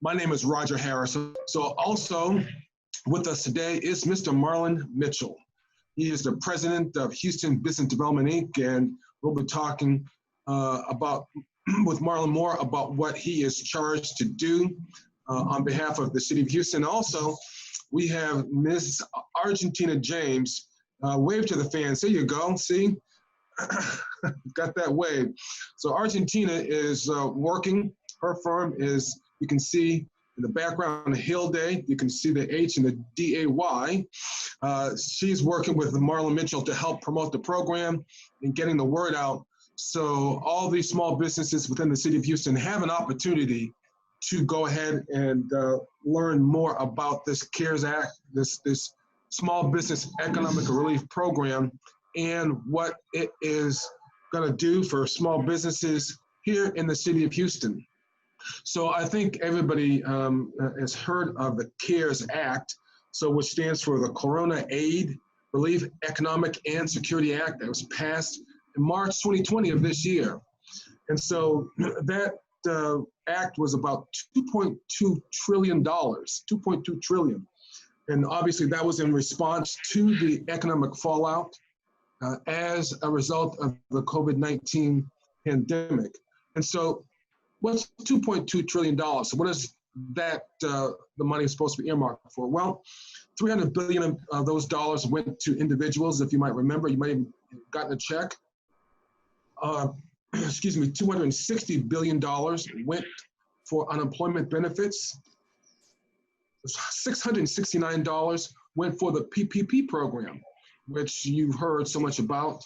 My name is Roger Harris. So also with us today is Mr. Marlon Mitchell. He is the president of Houston Business Development, Inc., and we'll be talking with Marlon more about what he is charged to do on behalf of the city of Houston. Also, we have Ms. Argentina James. Wave to the fans. There you go. See? Got that wave. So Argentina is working. Her firm is, you can see in the background, Hill Day. You can see the H and the D-A-Y. She's working with Marlon Mitchell to help promote the program and getting the word out. So all these small businesses within the city of Houston have an opportunity to go ahead and learn more about this CARES Act, this Small Business Economic Relief Program, and what it is going to do for small businesses here in the city of Houston. So I think everybody has heard of the CARES Act, so which stands for the Corona Aid, Relief, Economic, and Security Act that was passed in March 2020 of this year. And so that act was about $2.2 trillion, $2.2 trillion. And obviously that was in response to the economic fallout as a result of the COVID-19 pandemic. And so what's $2.2 trillion? So what is that the money is supposed to be earmarked for? Well, $300 billion of those dollars went to individuals. If you might remember, you might have gotten a check. $260 billion went for unemployment benefits. $669 went for the PPP program, which you've heard so much about.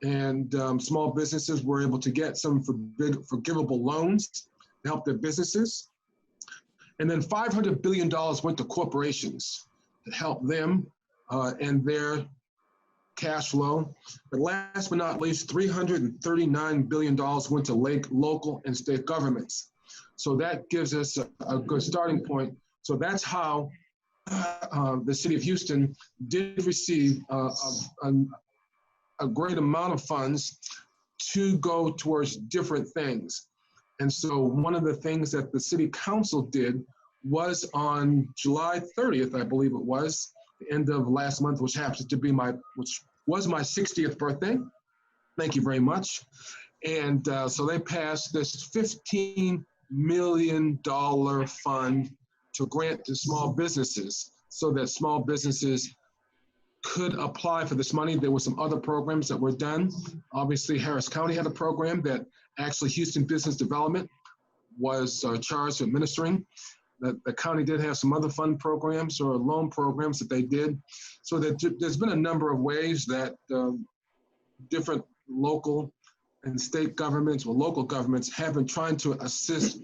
And small businesses were able to get some forgivable loans to help their businesses. And then $500 billion went to corporations to help them and their cash flow. But last but not least, $339 billion went to local and state governments. So that gives us a good starting point. So that's how the city of Houston did receive a great amount of funds to go towards different things. And so one of the things that the city council did was on July 30th, I believe it was, the end of last month, which happens to be which was my 60th birthday. Thank you very much. And so they passed this $15 million fund to grant to small businesses so that small businesses could apply for this money. There were some other programs that were done. Obviously, Harris County had a program that actually Houston Business Development was charged with administering. The county did have some other fund programs or loan programs that they did. So there's been a number of ways that different local and state governments or local governments have been trying to assist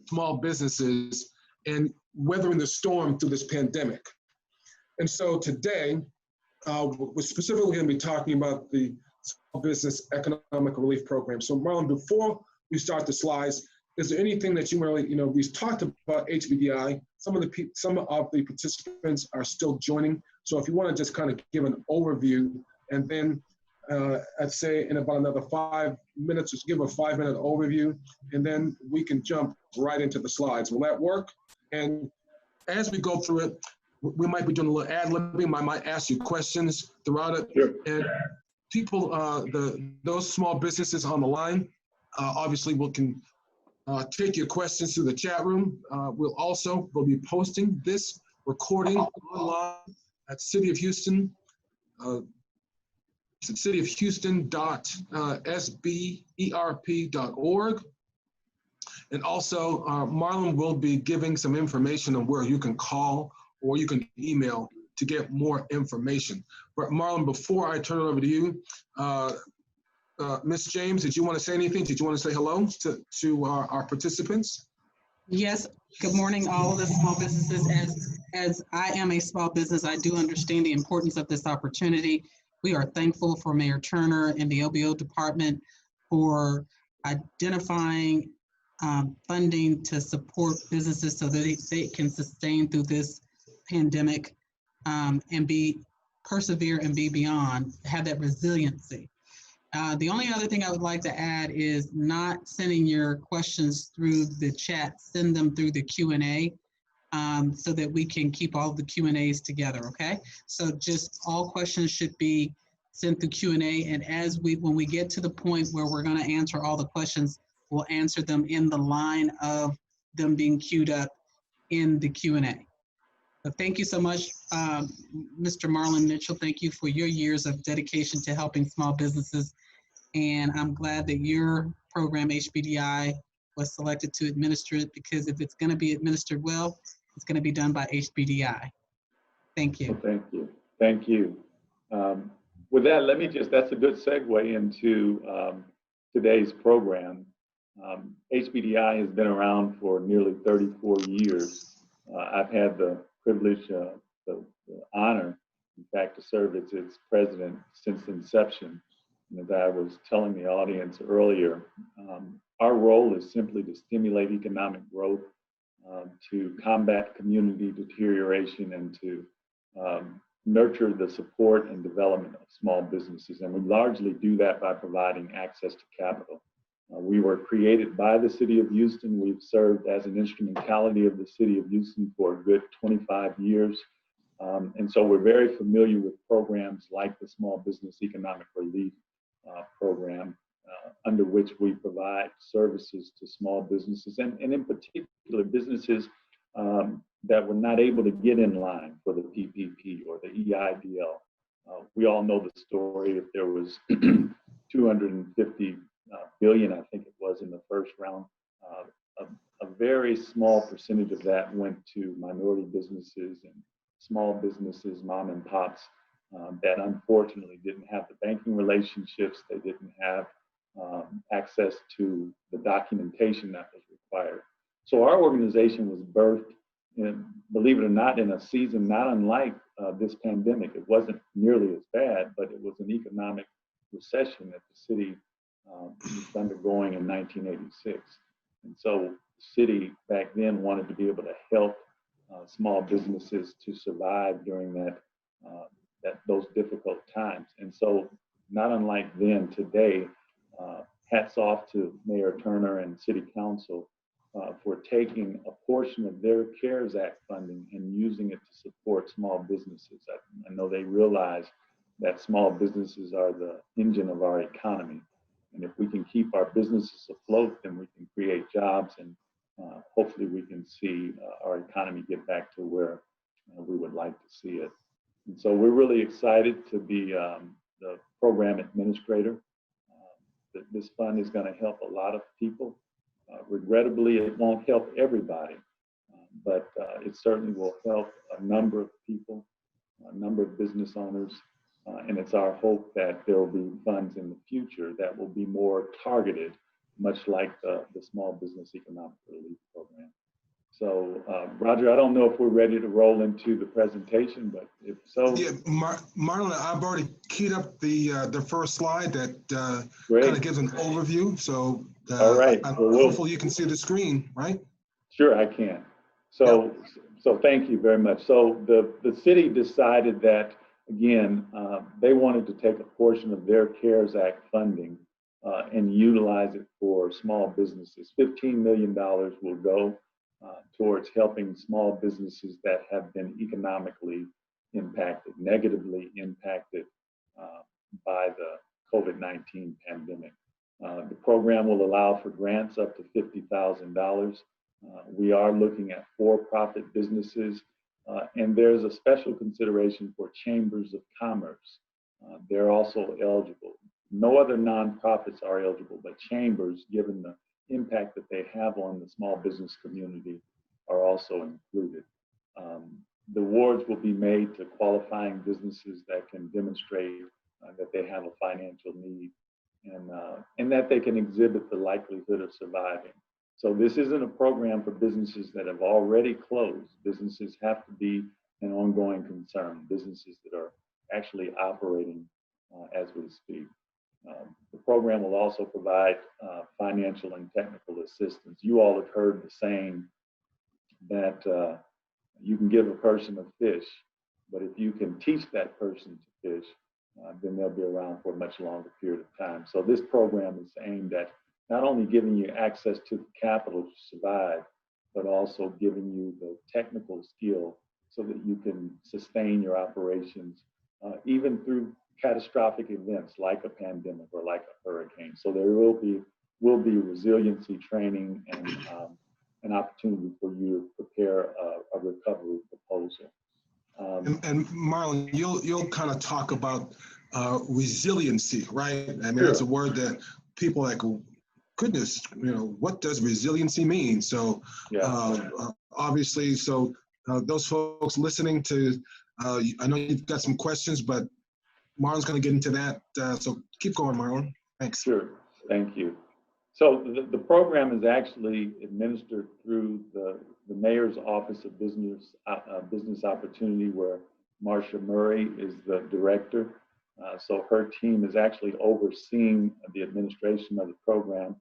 small businesses in weathering the storm through this pandemic. And so today, we're specifically going to be talking about the Small Business Economic Relief Program. So Marlon, before we start the slides, is there anything that you really, we've talked about HBDI, some of the participants are still joining. So if you want to just kind of give an overview, and then I'd say in about another 5 minutes, just give a 5-minute overview, and then we can jump right into the slides. Will that work? And as we go through it, we might be doing a little ad-libbing. I might ask you questions throughout it. Sure. And people, those small businesses on the line, obviously can take your questions through the chat room. We'll be posting this recording online at City of Houston, cityofhouston.sberp.org. And also, Marlon will be giving some information on where you can call or you can email to get more information. But Marlon, before I turn it over to you, Ms. James, did you want to say anything? Did you want to say hello to our participants? Yes. Good morning, all of the small businesses. As I am a small business, I do understand the importance of this opportunity. We are thankful for Mayor Turner and the OBO department for identifying funding to support businesses so that they can sustain through this pandemic and persevere and be beyond, have that resiliency. The only other thing I would like to add is not sending your questions through the chat, send them through the Q&A so that we can keep all the Q&As together, okay? So just all questions should be sent through Q&A, and when we get to the point where we're gonna answer all the questions, we'll answer them in the line of them being queued up in the Q&A. So thank you so much, Mr. Marlon Mitchell. Thank you for your years of dedication to helping small businesses. And I'm glad that your program, HBDI, was selected to administer it, because if it's going to be administered well, it's going to be done by HBDI. Thank you. Well, thank you. Thank you. With that, that's a good segue into today's program. HBDI has been around for nearly 34 years. I've had the privilege, the honor, in fact, to serve as its president since inception. And as I was telling the audience earlier, our role is simply to stimulate economic growth, to combat community deterioration, and to nurture the support and development of small businesses. And we largely do that by providing access to capital. We were created by the City of Houston. We've served as an instrumentality of the City of Houston for a good 25 years. And so we're very familiar with programs like the Small Business Economic Relief Program, under which we provide services to small businesses, and in particular businesses that were not able to get in line for the PPP or the EIDL. We all know the story. If there was 250 billion, I think it was, in the first round, a very small percentage of that went to minority businesses and small businesses, mom and pops, that unfortunately didn't have the banking relationships. They didn't have access to the documentation that was required. So our organization was birthed, believe it or not, in a season not unlike this pandemic. It wasn't nearly as bad, but it was an economic recession that the city was undergoing in 1986. And so the city back then wanted to be able to help small businesses to survive during those difficult times. And so, not unlike then, today, hats off to Mayor Turner and City Council for taking a portion of their CARES Act funding and using it to support small businesses. I know they realize that small businesses are the engine of our economy. And if we can keep our businesses afloat, then we can create jobs, and hopefully we can see our economy get back to where we would like to see it. And so we're really excited to be the program administrator. This fund is going to help a lot of people. Regrettably, it won't help everybody, but it certainly will help a number of people, a number of business owners. And it's our hope that there will be funds in the future that will be more targeted, much like the Small Business Economic Relief Program. So, Roger, I don't know if we're ready to roll into the presentation, but if so. Yeah, Marlon, I've already keyed up the first slide that kind of gives an overview. So, all right. Hopefully you can see the screen, right? Sure, I can. So, so thank you very much. So the city decided that, again, they wanted to take a portion of their CARES Act funding and utilize it for small businesses. $15 million will go towards helping small businesses that have been economically impacted, negatively impacted by the COVID-19 pandemic. The program will allow for grants up to $50,000. We are looking at for-profit businesses, and there's a special consideration for chambers of commerce. They're also eligible. No other nonprofits are eligible, but chambers, given the impact that they have on the small business community, are also included. The awards will be made to qualifying businesses that can demonstrate that they have a financial need and that they can exhibit the likelihood of surviving. So this isn't a program for businesses that have already closed. Businesses have to be an ongoing concern, businesses that are actually operating as we speak. The program will also provide financial and technical assistance. You all have heard the saying that you can give a person a fish, but if you can teach that person to fish, then they'll be around for a much longer period of time. So this program is aimed at not only giving you access to the capital to survive, but also giving you the technical skill so that you can sustain your operations, even through catastrophic events like a pandemic or like a hurricane. So there will be resiliency training and an opportunity for you to prepare a recovery proposal. And Marlon, you'll kind of talk about resiliency, right? I mean, Sure. That's a word that people are like, oh, goodness, what does resiliency mean? So Yeah. obviously, so those folks listening to, I know you've got some questions, but Marlon's going to get into that. So keep going, Marlon. Thanks. Sure. Thank you. So the program is actually administered through the Mayor's Office of Business Opportunity, where Marcia Murray is the director. So her team is actually overseeing the administration of the program.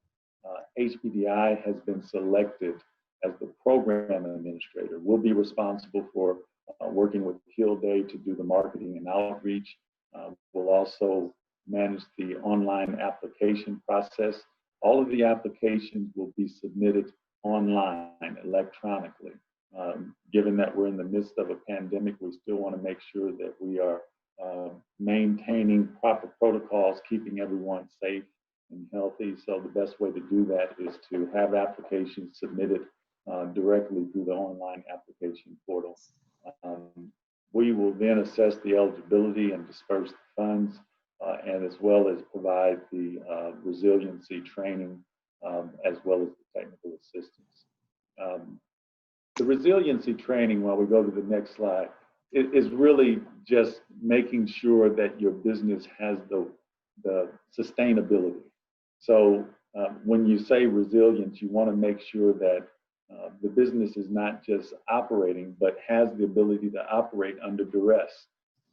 HBDI has been selected as the program administrator. We'll be responsible for working with Hill Day to do the marketing and outreach. We'll also manage the online application process. All of the applications will be submitted online, electronically. Given that we're in the midst of a pandemic, we still want to make sure that we are maintaining proper protocols, keeping everyone safe and healthy. So the best way to do that is to have applications submitted directly through the online application portal. We will then assess the eligibility and disperse the funds, and as well as provide the resiliency training, as well as the technical assistance. The resiliency training, while we go to the next slide, is really just making sure that your business has the sustainability. So when you say resilience, you want to make sure that the business is not just operating, but has the ability to operate under duress.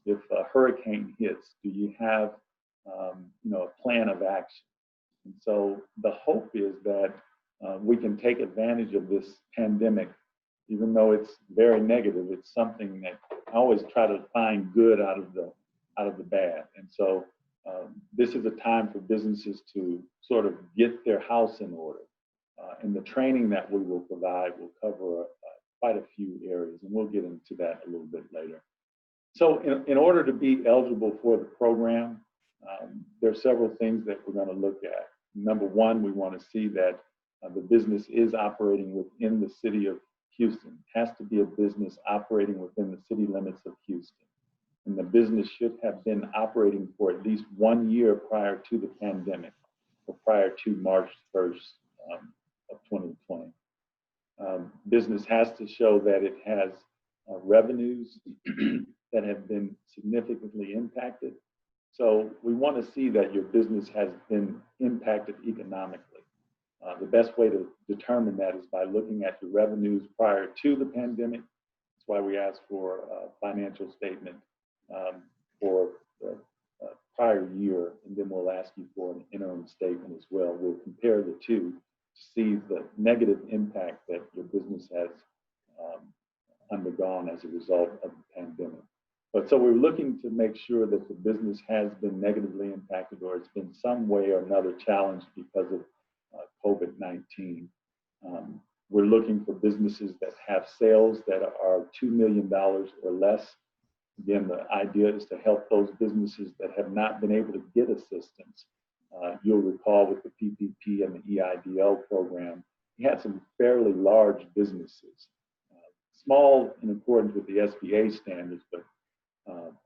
If a hurricane hits, do you have a plan of action? And so the hope is that we can take advantage of this pandemic, even though it's very negative. It's something that I always try to find good out of the bad. And so this is a time for businesses to sort of get their house in order. And the training that we will provide will cover quite a few areas, and we'll get into that a little bit later. So in order to be eligible for the program, there are several things that we're going to look at. Number one, we want to see that the business is operating within the city of Houston. It has to be a business operating within the city limits of Houston. And the business should have been operating for at least 1 year prior to the pandemic, or prior to March 1st of 2020. Business has to show that it has revenues that have been significantly impacted. So we want to see that your business has been impacted economically. The best way to determine that is by looking at the revenues prior to the pandemic. That's why we ask for a financial statement for the prior year, and then we'll ask you for an interim statement as well. We'll compare the two to see the negative impact that your business has undergone as a result of the pandemic. But so we're looking to make sure that the business has been negatively impacted, or it's been some way or another challenged because of COVID-19. We're looking for businesses that have sales that are $2 million or less. Again, the idea is to help those businesses that have not been able to get assistance. You'll recall with the PPP and the EIDL program, we had some fairly large businesses, small in accordance with the SBA standards, but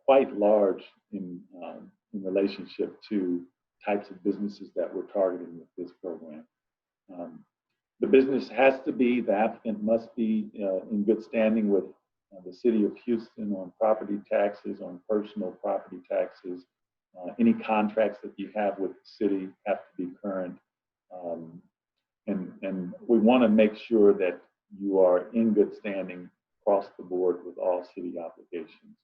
quite large in relationship to types of businesses that we're targeting with this program. The business has to be, the applicant must be in good standing with the city of Houston on property taxes, on personal property taxes. Any contracts that you have with the city have to be current. And we want to make sure that you are in good standing across the board with all city obligations.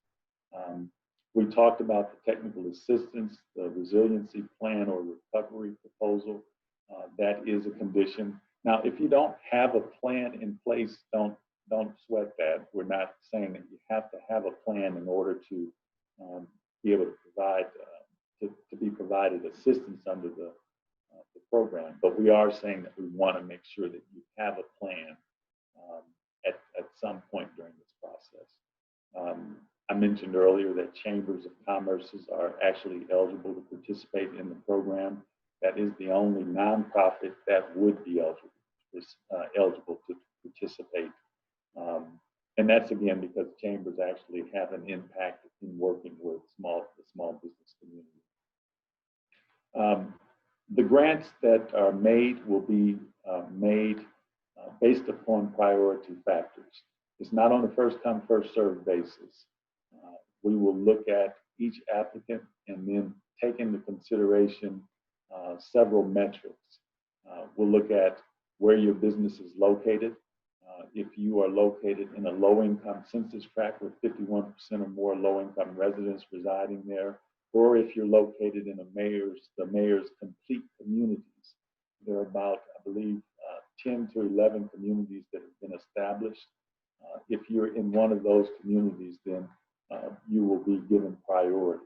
We talked about the technical assistance, the resiliency plan or recovery proposal. That is a condition. Now, if you don't have a plan in place, don't sweat that. We're not saying that you have to have a plan in order to be able to provide to be provided assistance under the program. But we are saying that we want to make sure that you have a plan at some point during this process. I mentioned earlier that chambers of commerces are actually eligible to participate in the program. That is the only nonprofit that would be eligible to participate. And that's again because chambers actually have an impact in working with the small business community. The grants that are made will be made based upon priority factors. It's not on a first-come, first-served basis. We will look at each applicant and then take into consideration several metrics. We'll look at where your business is located. If you are located in a low-income census tract with 51% or more low-income residents residing there, or if you're located in the mayor's complete communities. There are about, I believe, 10 to 11 communities that have been established. If you're in one of those communities, then you will be given priority.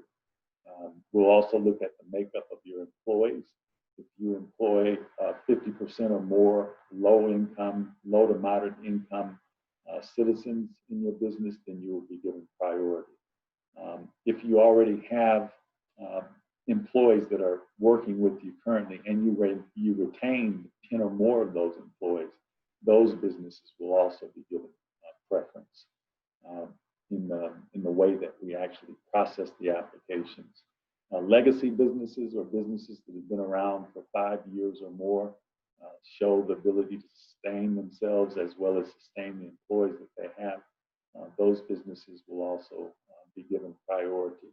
We'll also look at the makeup of your employees. If you employ 50% or more low to moderate income citizens in your business, then you will be given priority. If you already have employees that are working with you currently and you retain 10 or more of those employees, those businesses will also be given preference in the way that we actually process the applications. Legacy businesses or businesses that have been around for 5 years or more show the ability to sustain themselves as well as sustain the employees that they have. Those businesses will also be given priority.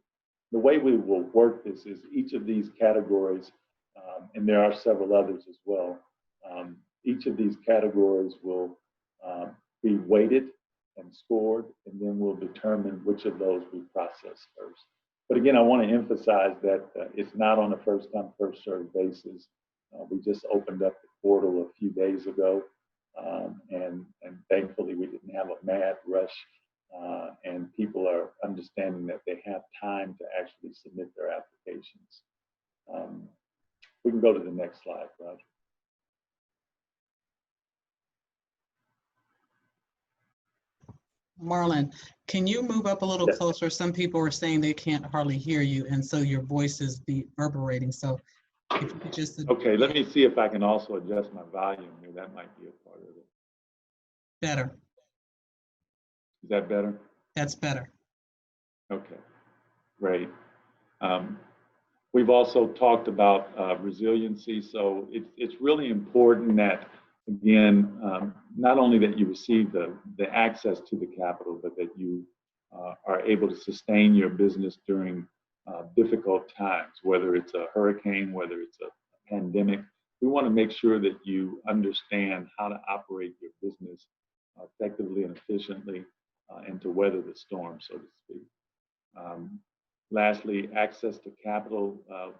The way we will work this is each of these categories, and there are several others as well, each of these categories will be weighted and scored, and then we'll determine which of those we process first. But again, I want to emphasize that it's not on a first-come, first-served basis. We just opened up the portal a few days ago, and thankfully we didn't have a mad rush, and people are understanding that they have time to actually submit their applications. We can go to the next slide, Roger. Marlon, can you move up a little Yes. closer? Some people are saying they can't hardly hear you, and so your voice is reverberating. So if you could just... Okay, let me see if I can also adjust my volume here. That might be a part of it. Better. Is that better? That's better. Okay, great. We've also talked about resiliency. So it's really important that, again, not only that you receive the access to the capital, but that you are able to sustain your business during difficult times, whether it's a hurricane, whether it's a pandemic. We want to make sure that you understand how to operate your business effectively and efficiently and to weather the storm, so to speak. Lastly, access to capital.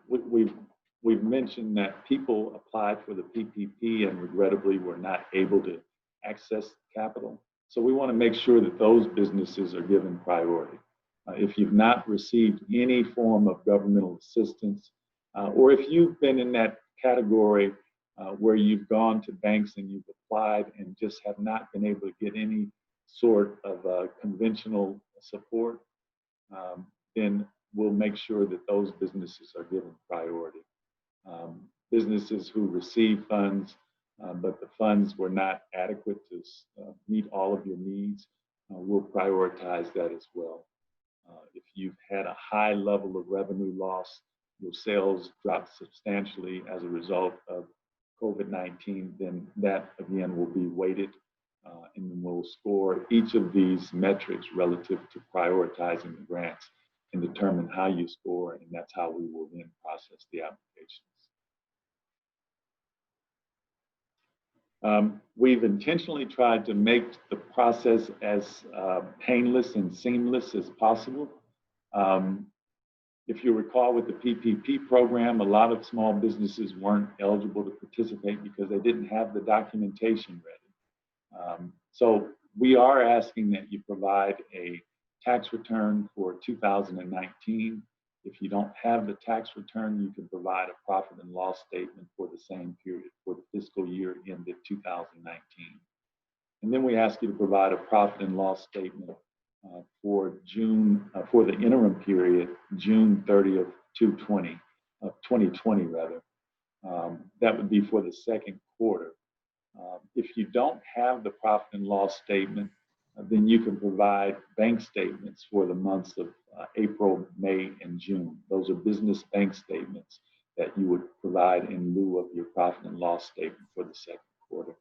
We've mentioned that people applied for the PPP and regrettably were not able to access capital. So we want to make sure that those businesses are given priority. If you've not received any form of governmental assistance, or if you've been in that category where you've gone to banks and you've applied and just have not been able to get any sort of conventional support, then we'll make sure that those businesses are given priority. Businesses who receive funds, but the funds were not adequate to meet all of your needs, we'll prioritize that as well. If you've had a high level of revenue loss, your sales dropped substantially as a result of COVID-19, then that again will be weighted, and then we'll score each of these metrics relative to prioritizing the grants and determine how you score, and that's how we will then process the applications. We've intentionally tried to make the process as painless and seamless as possible. If you recall with the PPP program, a lot of small businesses weren't eligible to participate because they didn't have the documentation ready. So we are asking that you provide a tax return for 2019 If you don't have the tax return, you can provide a profit and loss statement for the same period for the fiscal year ended 2019. And then we ask you to provide a profit and loss statement for the interim period, June 30th, 2020 rather. That would be for the second quarter. If you don't have the profit and loss statement, then you can provide bank statements for the months of April, May, and June. Those are business bank statements that you would provide in lieu of your profit and loss statement for the second quarter.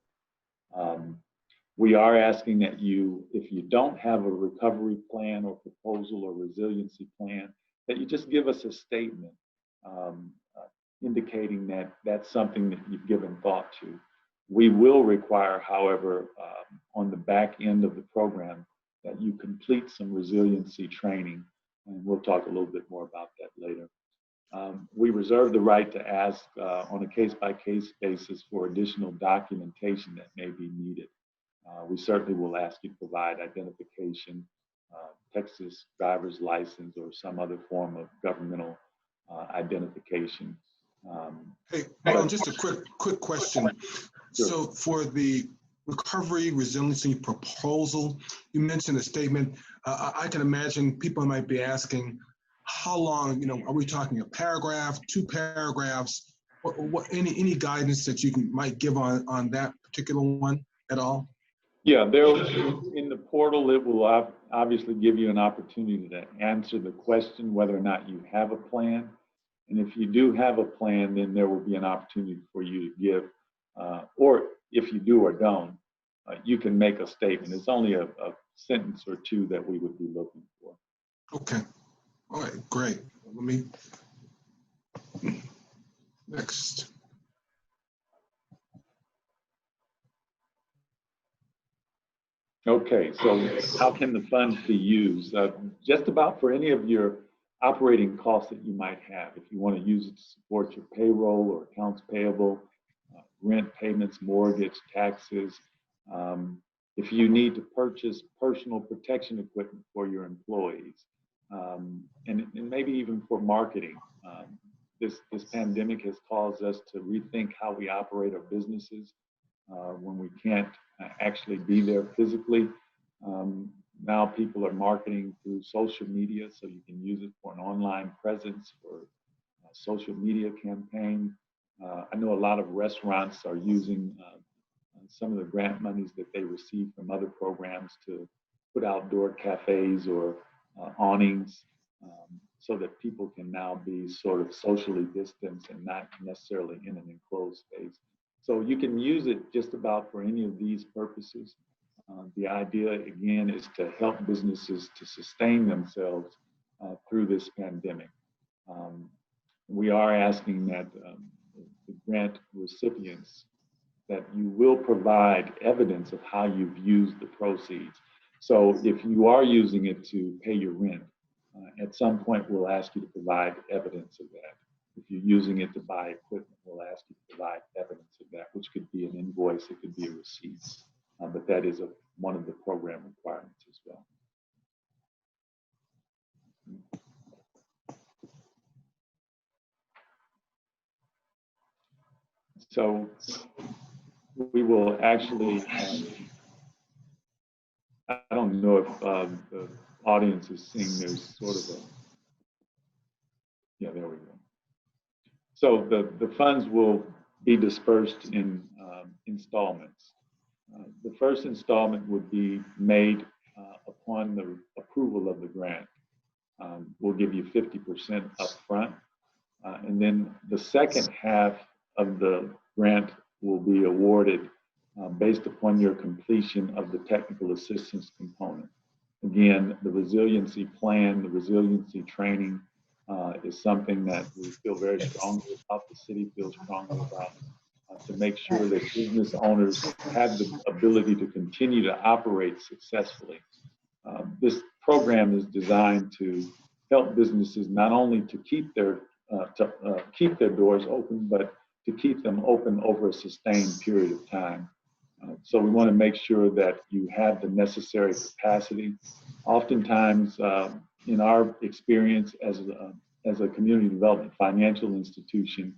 We are asking that you, if you don't have a recovery plan or proposal or resiliency plan, that you just give us a statement indicating that that's something that you've given thought to. We will require, however, on the back end of the program, that you complete some resiliency training, and we'll talk a little bit more about that later. We reserve the right to ask on a case-by-case basis for additional documentation that may be needed. We certainly will ask you to provide identification, Texas driver's license, or some other form of governmental identification. Hey, Alan, just a quick question. Sure. So for the recovery resiliency proposal, you mentioned a statement. I can imagine people might be asking, how long, are we talking a paragraph, 2 paragraphs? Any guidance that you might give on that particular one at all? Yeah, in the portal, it will obviously give you an opportunity to answer the question whether or not you have a plan. And if you do have a plan, then there will be an opportunity for you to give, or if you do or don't, you can make a statement. It's only a sentence or 2 that we would be looking for. Okay. All right, great. Let me, next. Okay, so how can the funds be used? Just about for any of your operating costs that you might have. If you want to use it to support your payroll or accounts payable, rent payments, mortgage, taxes. If you need to purchase personal protection equipment for your employees, and maybe even for marketing. This pandemic has caused us to rethink how we operate our businesses when we can't actually be there physically. Now people are marketing through social media, so you can use it for an online presence, for a social media campaign. I know a lot of restaurants are using some of the grant monies that they receive from other programs to put outdoor cafes or awnings so that people can now be sort of socially distanced and not necessarily in an enclosed space. So you can use it just about for any of these purposes. The idea, again, is to help businesses to sustain themselves through this pandemic. We are asking that the grant recipients that you will provide evidence of how you've used the proceeds. So if you are using it to pay your rent, at some point we'll ask you to provide evidence of that. If you're using it to buy equipment, we'll ask you to provide evidence of that, which could be an invoice, it could be a receipt. But that is one of the program requirements as well. So we will actually, I don't know if the audience is seeing, there's sort of a, yeah, there we go. So the funds will be dispersed in installments. The first installment would be made upon the approval of the grant. We'll give you 50% upfront. And then the second half of the grant will be awarded based upon your completion of the technical assistance component. Again, the resiliency plan, the resiliency training is something that we feel very strongly about, the city feels strongly about, to make sure that business owners have the ability to continue to operate successfully. This program is designed to help businesses not only to keep their doors open, but to keep them open over a sustained period of time. So we want to make sure that you have the necessary capacity. Oftentimes, in our experience as as a community development financial institution,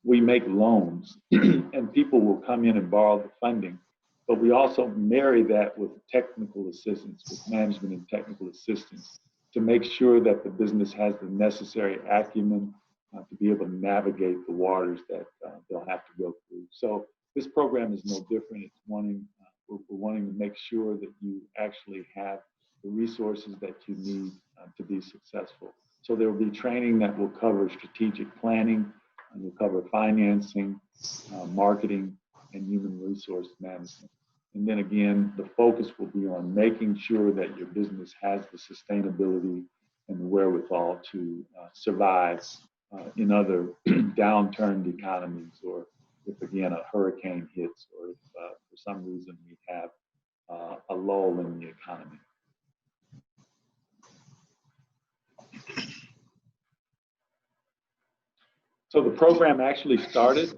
we make loans and people will come in and borrow the funding, but we also marry that with technical assistance, with management and technical assistance to make sure that the business has the necessary acumen to be able to navigate the waters that they'll have to go through. So this program is no different. It's wanting, we're wanting to make sure that you actually have the resources that you need to be successful. So there will be training that will cover strategic planning, and will cover financing, marketing, and human resource management. And then again, the focus will be on making sure that your business has the sustainability and the wherewithal to survive in other downturned economies, or if again a hurricane hits, or if for some reason we have a lull in the economy. So the program actually started,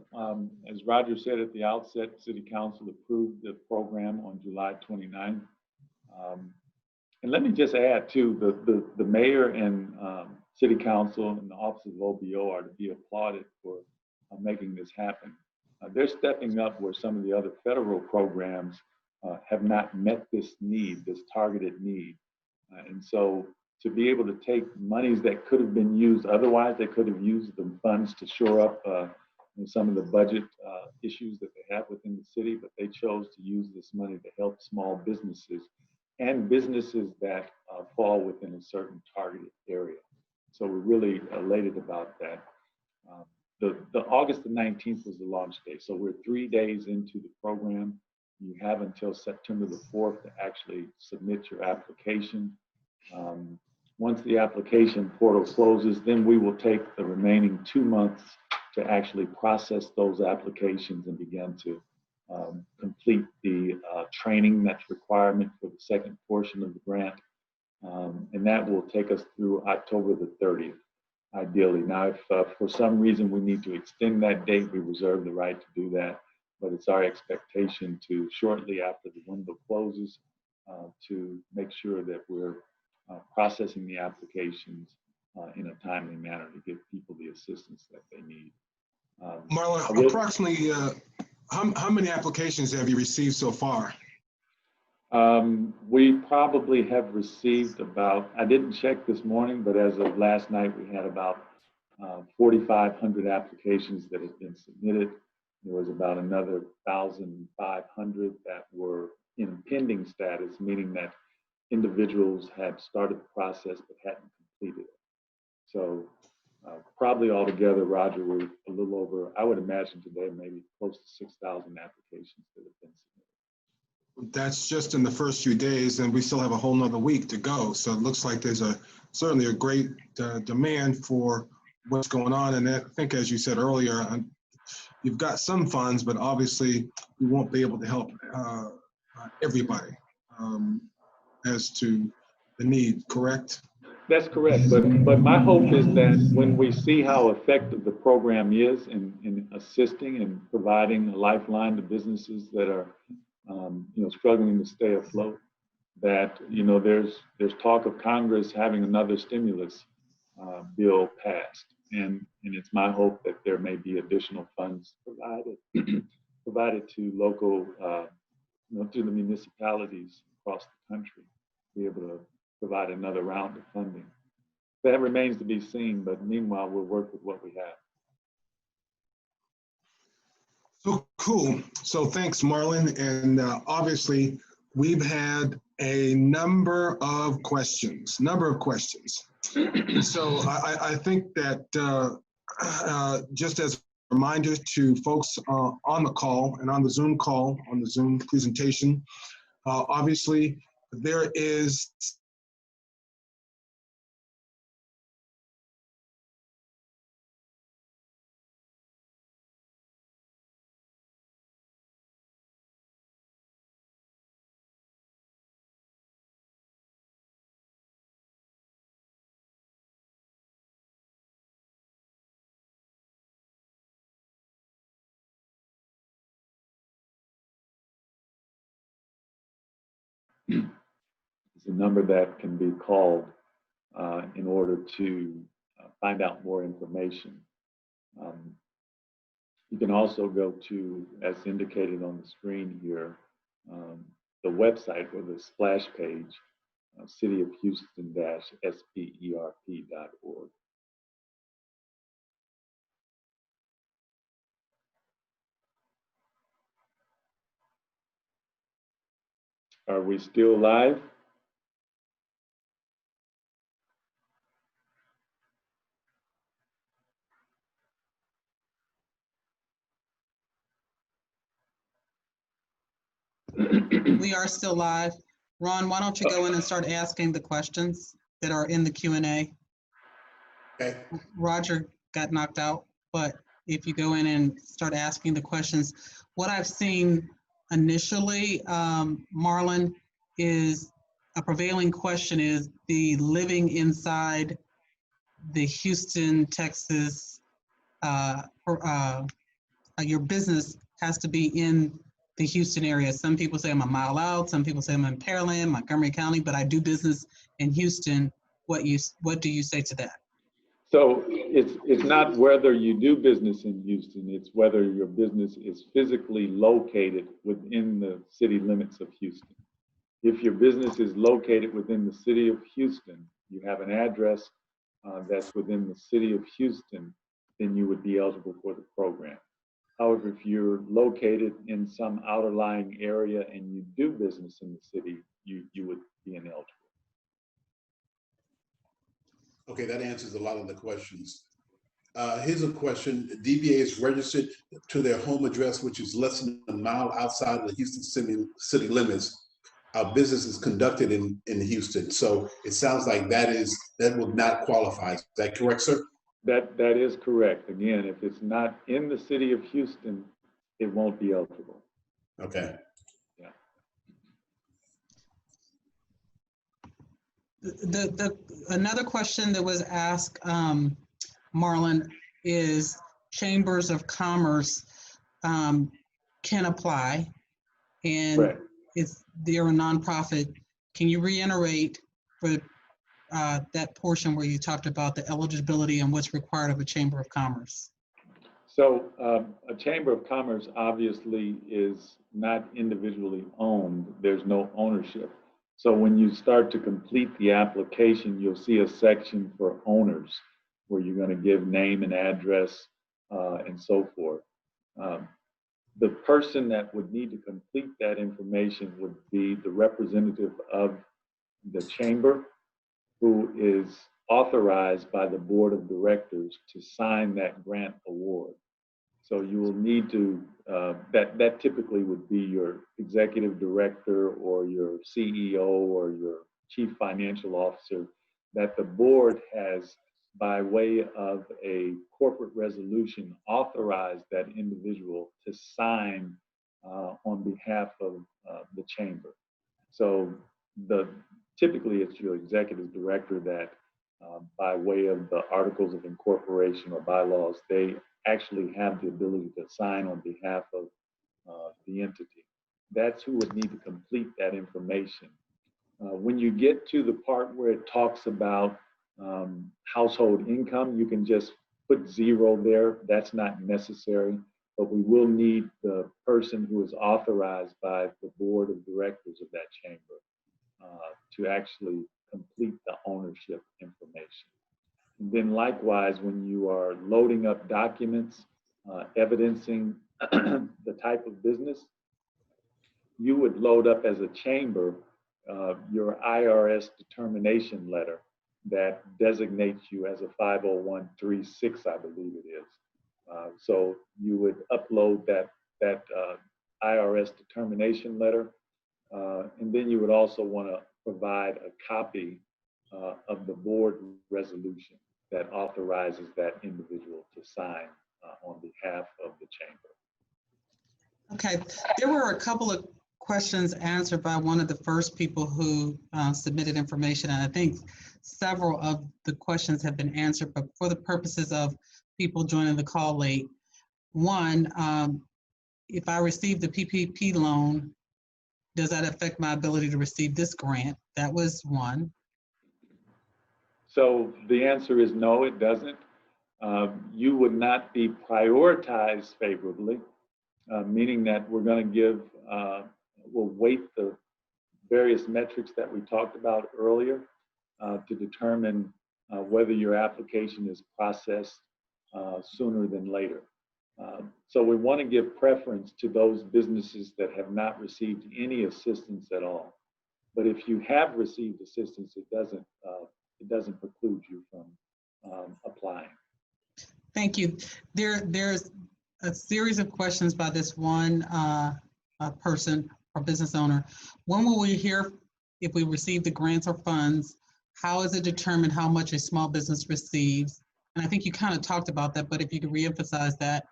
as Roger said at the outset, City Council approved the program on July 29th. And let me just add too, the mayor and City Council and the Office of OBO are to be applauded for making this happen. They're stepping up where some of the other federal programs have not met this need, this targeted need. And so to be able to take monies that could have been used otherwise, they could have used the funds to shore up some of the budget issues that they have within the city, but they chose to use this money to help small businesses and businesses that fall within a certain targeted area. So we're really elated about that. The August the 19th was the launch day. So we're 3 days into the program. You have until September the 4th to actually submit your application. Once the application portal closes, then we will take the remaining 2 months to actually process those applications and begin to complete the training that's requirement for the second portion of the grant. And that will take us through October the 30th, ideally. Now, if for some reason we need to extend that date, we reserve the right to do that. But it's our expectation to shortly after the window closes to make sure that we're processing the applications in a timely manner to give people the assistance that they need. Marlon, approximately how many applications have you received so far? We probably have received about, I didn't check this morning, but as of last night, we had about 4,500 applications that have been submitted. There was about another 1,500 that were in pending status, meaning that individuals had started the process but hadn't completed it. So probably altogether, Roger, we're a little over, I would imagine today, maybe close to 6,000 applications that have been submitted. That's just in the first few days, and we still have a whole nother week to go. So it looks like there's certainly a great demand for what's going on. And I think, as you said earlier, you've got some funds, but obviously you won't be able to help everybody as to the need, correct? That's correct, but my hope is that when we see how effective the program is in assisting and providing a lifeline to businesses that are struggling to stay afloat, that there's talk of Congress having another stimulus bill passed, and it's my hope that there may be additional funds provided to local through the municipalities across the country to be able to provide another round of funding. That remains to be seen, but meanwhile, we'll work with what we have. So cool. So thanks, Marlon. And obviously, we've had a number of questions. So I think that just as a reminder to folks on the call and on the Zoom call, on the Zoom presentation, obviously, there is it's a number that can be called in order to find out more information. You can also go to, as indicated on the screen here, the website or the splash page, cityofhouston-sperp.org. Are we still live? We are still live. Ron, why don't you go in and start asking the questions that are in the Q&A? Okay. Roger got knocked out, but if you go in and start asking the questions, what I've seen initially, Marlon, is a prevailing question is the living inside the Houston, Texas, your business has to be in the Houston area. Some people say I'm a mile out, some people say I'm in Pearland, Montgomery County, but I do business in Houston. What do you say to that? So it's not whether you do business in Houston, it's whether your business is physically located within the city limits of Houston. If your business is located within the city of Houston, you have an address that's within the city of Houston, then you would be eligible for the program. However, if you're located in some outlying area and you do business in the city, you would be ineligible. Okay, that answers a lot of the questions. Here's a question. DBA is registered to their home address, which is less than a mile outside of the Houston city limits. Our business is conducted in Houston. So it sounds like that would not qualify. Is that correct, sir? That is correct. Again, if it's not in the city of Houston, it won't be eligible. Okay. Another question that was asked, Marlon, is chambers of commerce can apply, and they're a nonprofit. Can you reiterate for that portion where you talked about the eligibility and what's required of a chamber of commerce? So a chamber of commerce obviously is not individually owned. There's no ownership. So when you start to complete the application, you'll see a section for owners where you're going to give name and address and so forth. The person that would need to complete that information would be the representative of the chamber, who is authorized by the board of directors to sign that grant award. So you will need to, that typically would be your executive director or your CEO or your chief financial officer, that the board has, by way of a corporate resolution, authorized that individual to sign on behalf of the chamber. So typically it's your executive director that, by way of the articles of incorporation or bylaws, they actually have the ability to sign on behalf of the entity. That's who would need to complete that information. When you get to the part where it talks about household income, you can just put 0 there. That's not necessary, but we will need the person who is authorized by the board of directors of that chamber to actually complete the ownership information. And then likewise, when you are loading up documents evidencing the type of business, you would load up as a chamber your IRS determination letter that designates you as a 501(c)(3) I believe it is. So you would upload that IRS determination letter, and then you would also want to provide a copy of the board resolution that authorizes that individual to sign on behalf of the chamber. Okay, there were a couple of questions answered by one of the first people who submitted information, and I think several of the questions have been answered, but for the purposes of people joining the call late, one, if I receive the PPP loan, does that affect my ability to receive this grant? That was one. So the answer is no, it doesn't. You would not be prioritized favorably, meaning that we're going to give, we'll weight the various metrics that we talked about earlier to determine whether your application is processed sooner than later. So we want to give preference to those businesses that have not received any assistance at all. But if you have received assistance, it doesn't preclude you from applying. Thank you. There's a series of questions by this one person or business owner. When will we hear if we receive the grants or funds? How is it determined how much a small business receives? And I think you kind of talked about that, but if you could reemphasize that.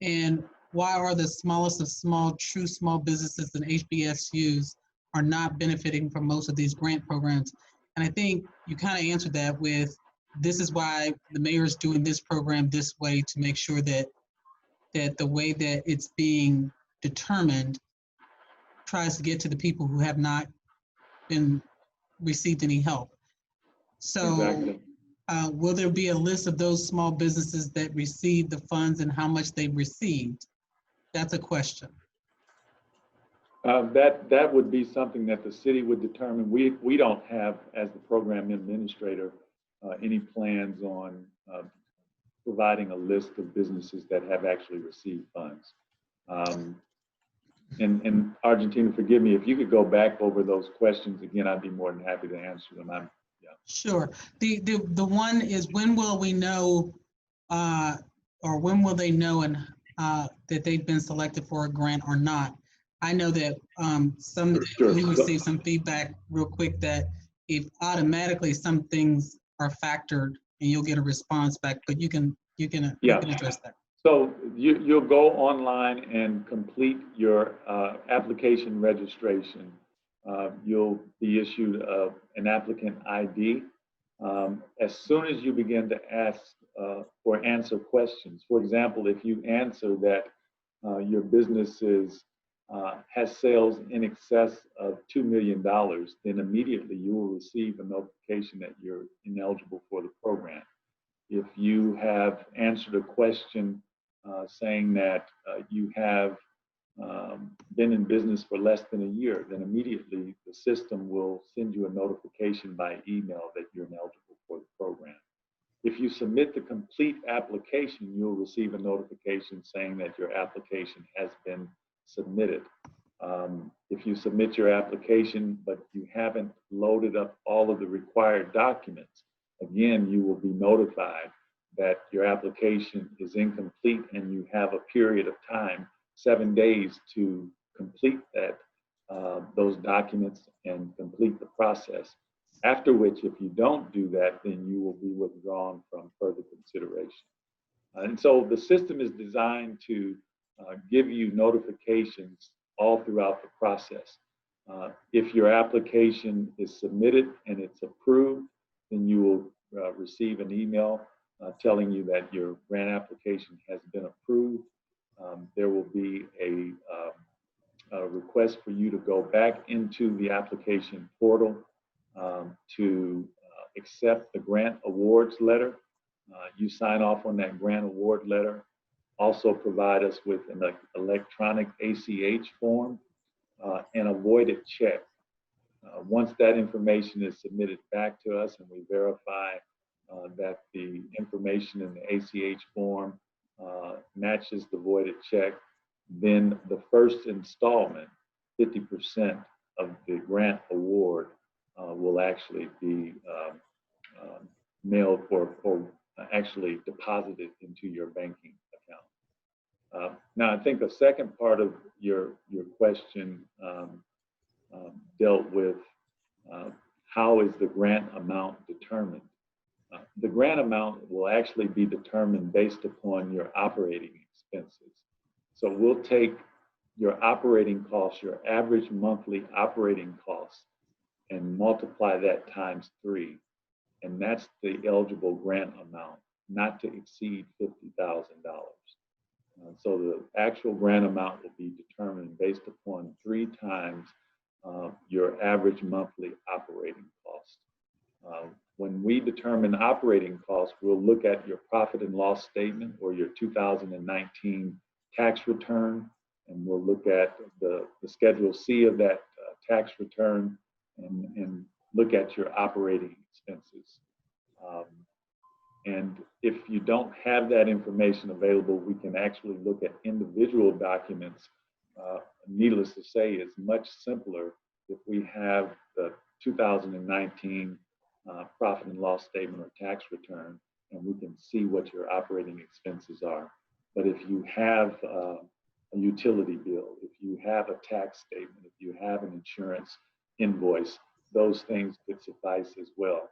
And why are the smallest of small, true small businesses and HBSUs are not benefiting from most of these grant programs? And I think you kind of answered that with, this is why the mayor is doing this program this way, to make sure that the way that it's being determined tries to get to the people who have not received any help. So Exactly. Will there be a list of those small businesses that received the funds and how much they received? That's a question. That would be something that the city would determine. We don't have, as the program administrator, any plans on providing a list of businesses that have actually received funds. And Argentina, forgive me, if you could go back over those questions again, I'd be more than happy to answer them. Sure. The one is, when will we know, or when will they know that they've been selected for a grant or not? I know that we received some feedback real quick that if automatically some things are factored and you'll get a response back, but you can address that. So you'll go online and complete your application registration. You'll be issued an applicant ID. As soon as you begin to ask or answer questions, for example, if you answer that your business has sales in excess of $2 million, then immediately you will receive a notification that you're ineligible for the program. If you have answered a question saying that you have been in business for less than a year, then immediately the system will send you a notification by email that you're ineligible for the program. If you submit the complete application, you'll receive a notification saying that your application has been submitted. If you submit your application, but you haven't loaded up all of the required documents, again, you will be notified that your application is incomplete and you have a period of time, 7 days, to complete those documents and complete the process. After which, if you don't do that, then you will be withdrawn from further consideration. And so the system is designed to give you notifications all throughout the process. If your application is submitted and it's approved, then you will receive an email telling you that your grant application has been approved. There will be a request for you to go back into the application portal to accept the grant awards letter. You sign off on that grant award letter. Also provide us with an electronic ACH form and a voided check. Once that information is submitted back to us and we verify that the information in the ACH form matches the voided check, then the first installment, 50% of the grant award, will actually be mailed or actually deposited into your banking account. Now, I think the second part of your question dealt with how is the grant amount determined? The grant amount will actually be determined based upon your operating expenses. So we'll take your operating costs, your average monthly operating costs, and multiply that times 3. And that's the eligible grant amount, not to exceed $50,000. So the actual grant amount will be determined based upon 3 times your average monthly operating cost. When we determine operating costs, we'll look at your profit and loss statement or your 2019 tax return, and we'll look at the Schedule C of that tax return and look at your operating expenses. And if you don't have that information available, we can actually look at individual documents. Needless to say, it's much simpler if we have the 2019 profit and loss statement or tax return, and we can see what your operating expenses are. But if you have a utility bill, if you have a tax statement, if you have an insurance invoice, those things could suffice as well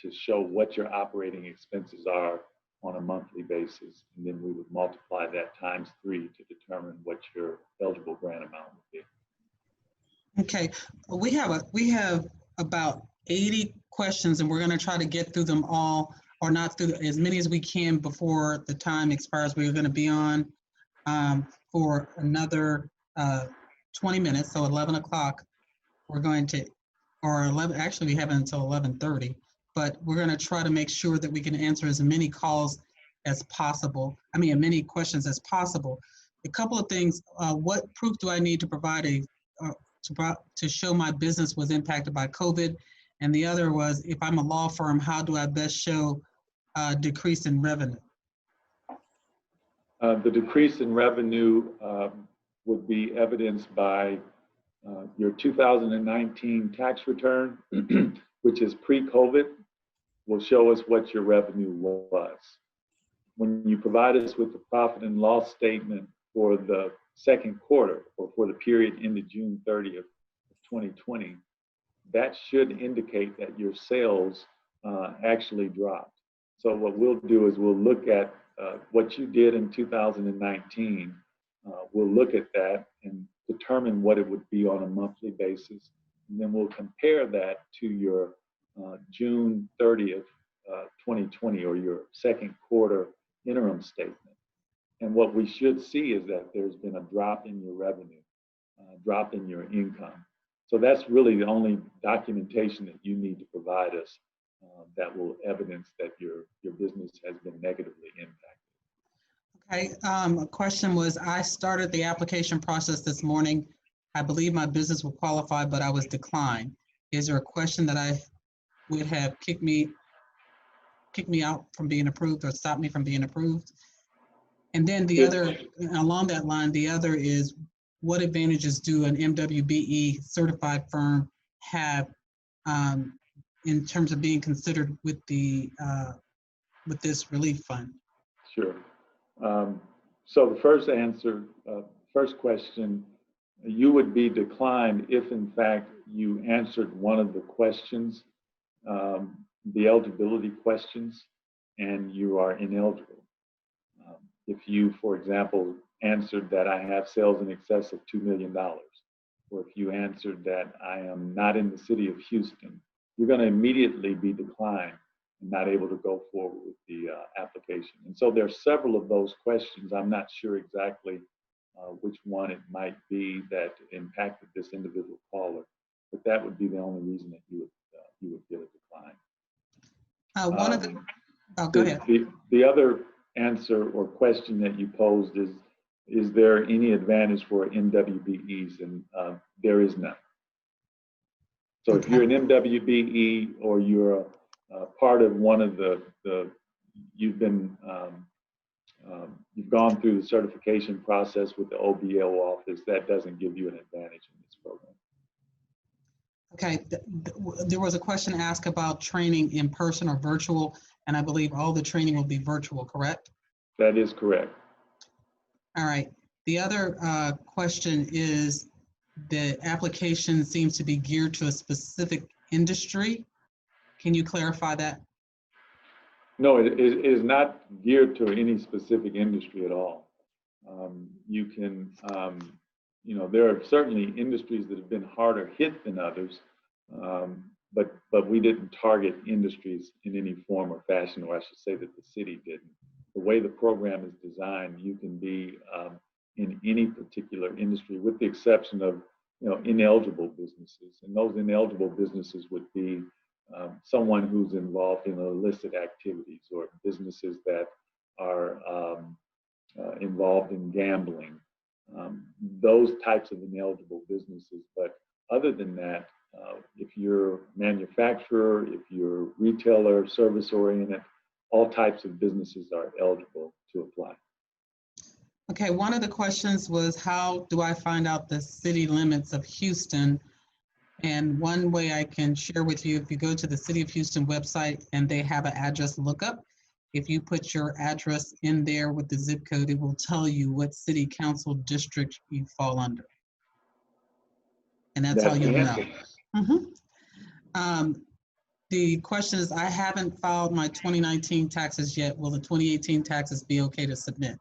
to show what your operating expenses are on a monthly basis. And then we would multiply that times 3 to determine what your eligible grant amount would be. Okay, we have about 80 questions, and we're going to try to get through them all, or not through as many as we can before the time expires. We're going to be on for another 20 minutes, so 11 o'clock. We're going to, or 11. Actually, we have it until 11:30, but we're going to try to make sure that we can answer as many calls as possible. I mean, as many questions as possible. A couple of things. What proof do I need to provide to show my business was impacted by COVID? And the other was, if I'm a law firm, how do I best show decrease in revenue? The decrease in revenue would be evidenced by your 2019 tax return, which is pre-COVID, will show us what your revenue was. When you provide us with the profit and loss statement for the second quarter, or for the period ended June 30th of 2020, that should indicate that your sales actually dropped. So what we'll do is we'll look at what you did in 2019. We'll look at that and determine what it would be on a monthly basis. And then we'll compare that to your June 30th, 2020, or your second quarter interim statement. And what we should see is that there's been a drop in your revenue, drop in your income. So that's really the only documentation that you need to provide us that will evidence that your business has been negatively impacted. Okay, a question was, I started the application process this morning. I believe my business will qualify, but I was declined. Is there a question that I would have kicked me out from being approved or stopped me from being approved? And then the other, along that line, the other is, what advantages do an MWBE certified firm have in terms of being considered with the with this relief fund? Sure. So the first answer, first question, you would be declined if in fact you answered one of the questions, the eligibility questions, and you are ineligible. If you, for example, answered that I have sales in excess of $2 million, or if you answered that I am not in the city of Houston, you're going to immediately be declined and not able to go forward with the application. And so there are several of those questions. I'm not sure exactly which one it might be that impacted this individual caller, but that would be the only reason that you would get a decline. One of the, oh, go ahead. The other answer or question that you posed is there any advantage for MWBEs? And there is none. So if you're an MWBE or you're part of one of you've gone through the certification process with the OBO office, that doesn't give you an advantage in this program. Okay, there was a question asked about training in person or virtual, and I believe all the training will be virtual, correct? That is correct. All right. The other question is, the application seems to be geared to a specific industry. Can you clarify that? No, it is not geared to any specific industry at all. You can, there are certainly industries that have been harder hit than others, but we didn't target industries in any form or fashion, or I should say that the city didn't. The way the program is designed, you can be in any particular industry, with the exception of ineligible businesses, and those ineligible businesses would be someone who's involved in illicit activities or businesses that are involved in gambling, those types of ineligible businesses. But other than that, if you're manufacturer, if you're retailer, service oriented, all types of businesses are eligible to apply. Okay, one of the questions was, how do I find out the city limits of Houston? And one way I can share with you, if you go to the City of Houston website and they have an address lookup, if you put your address in there with the zip code, it will tell you what city council district you fall under. And that's how you'll know. The question is, I haven't filed my 2019 taxes yet. Will the 2018 taxes be okay to submit?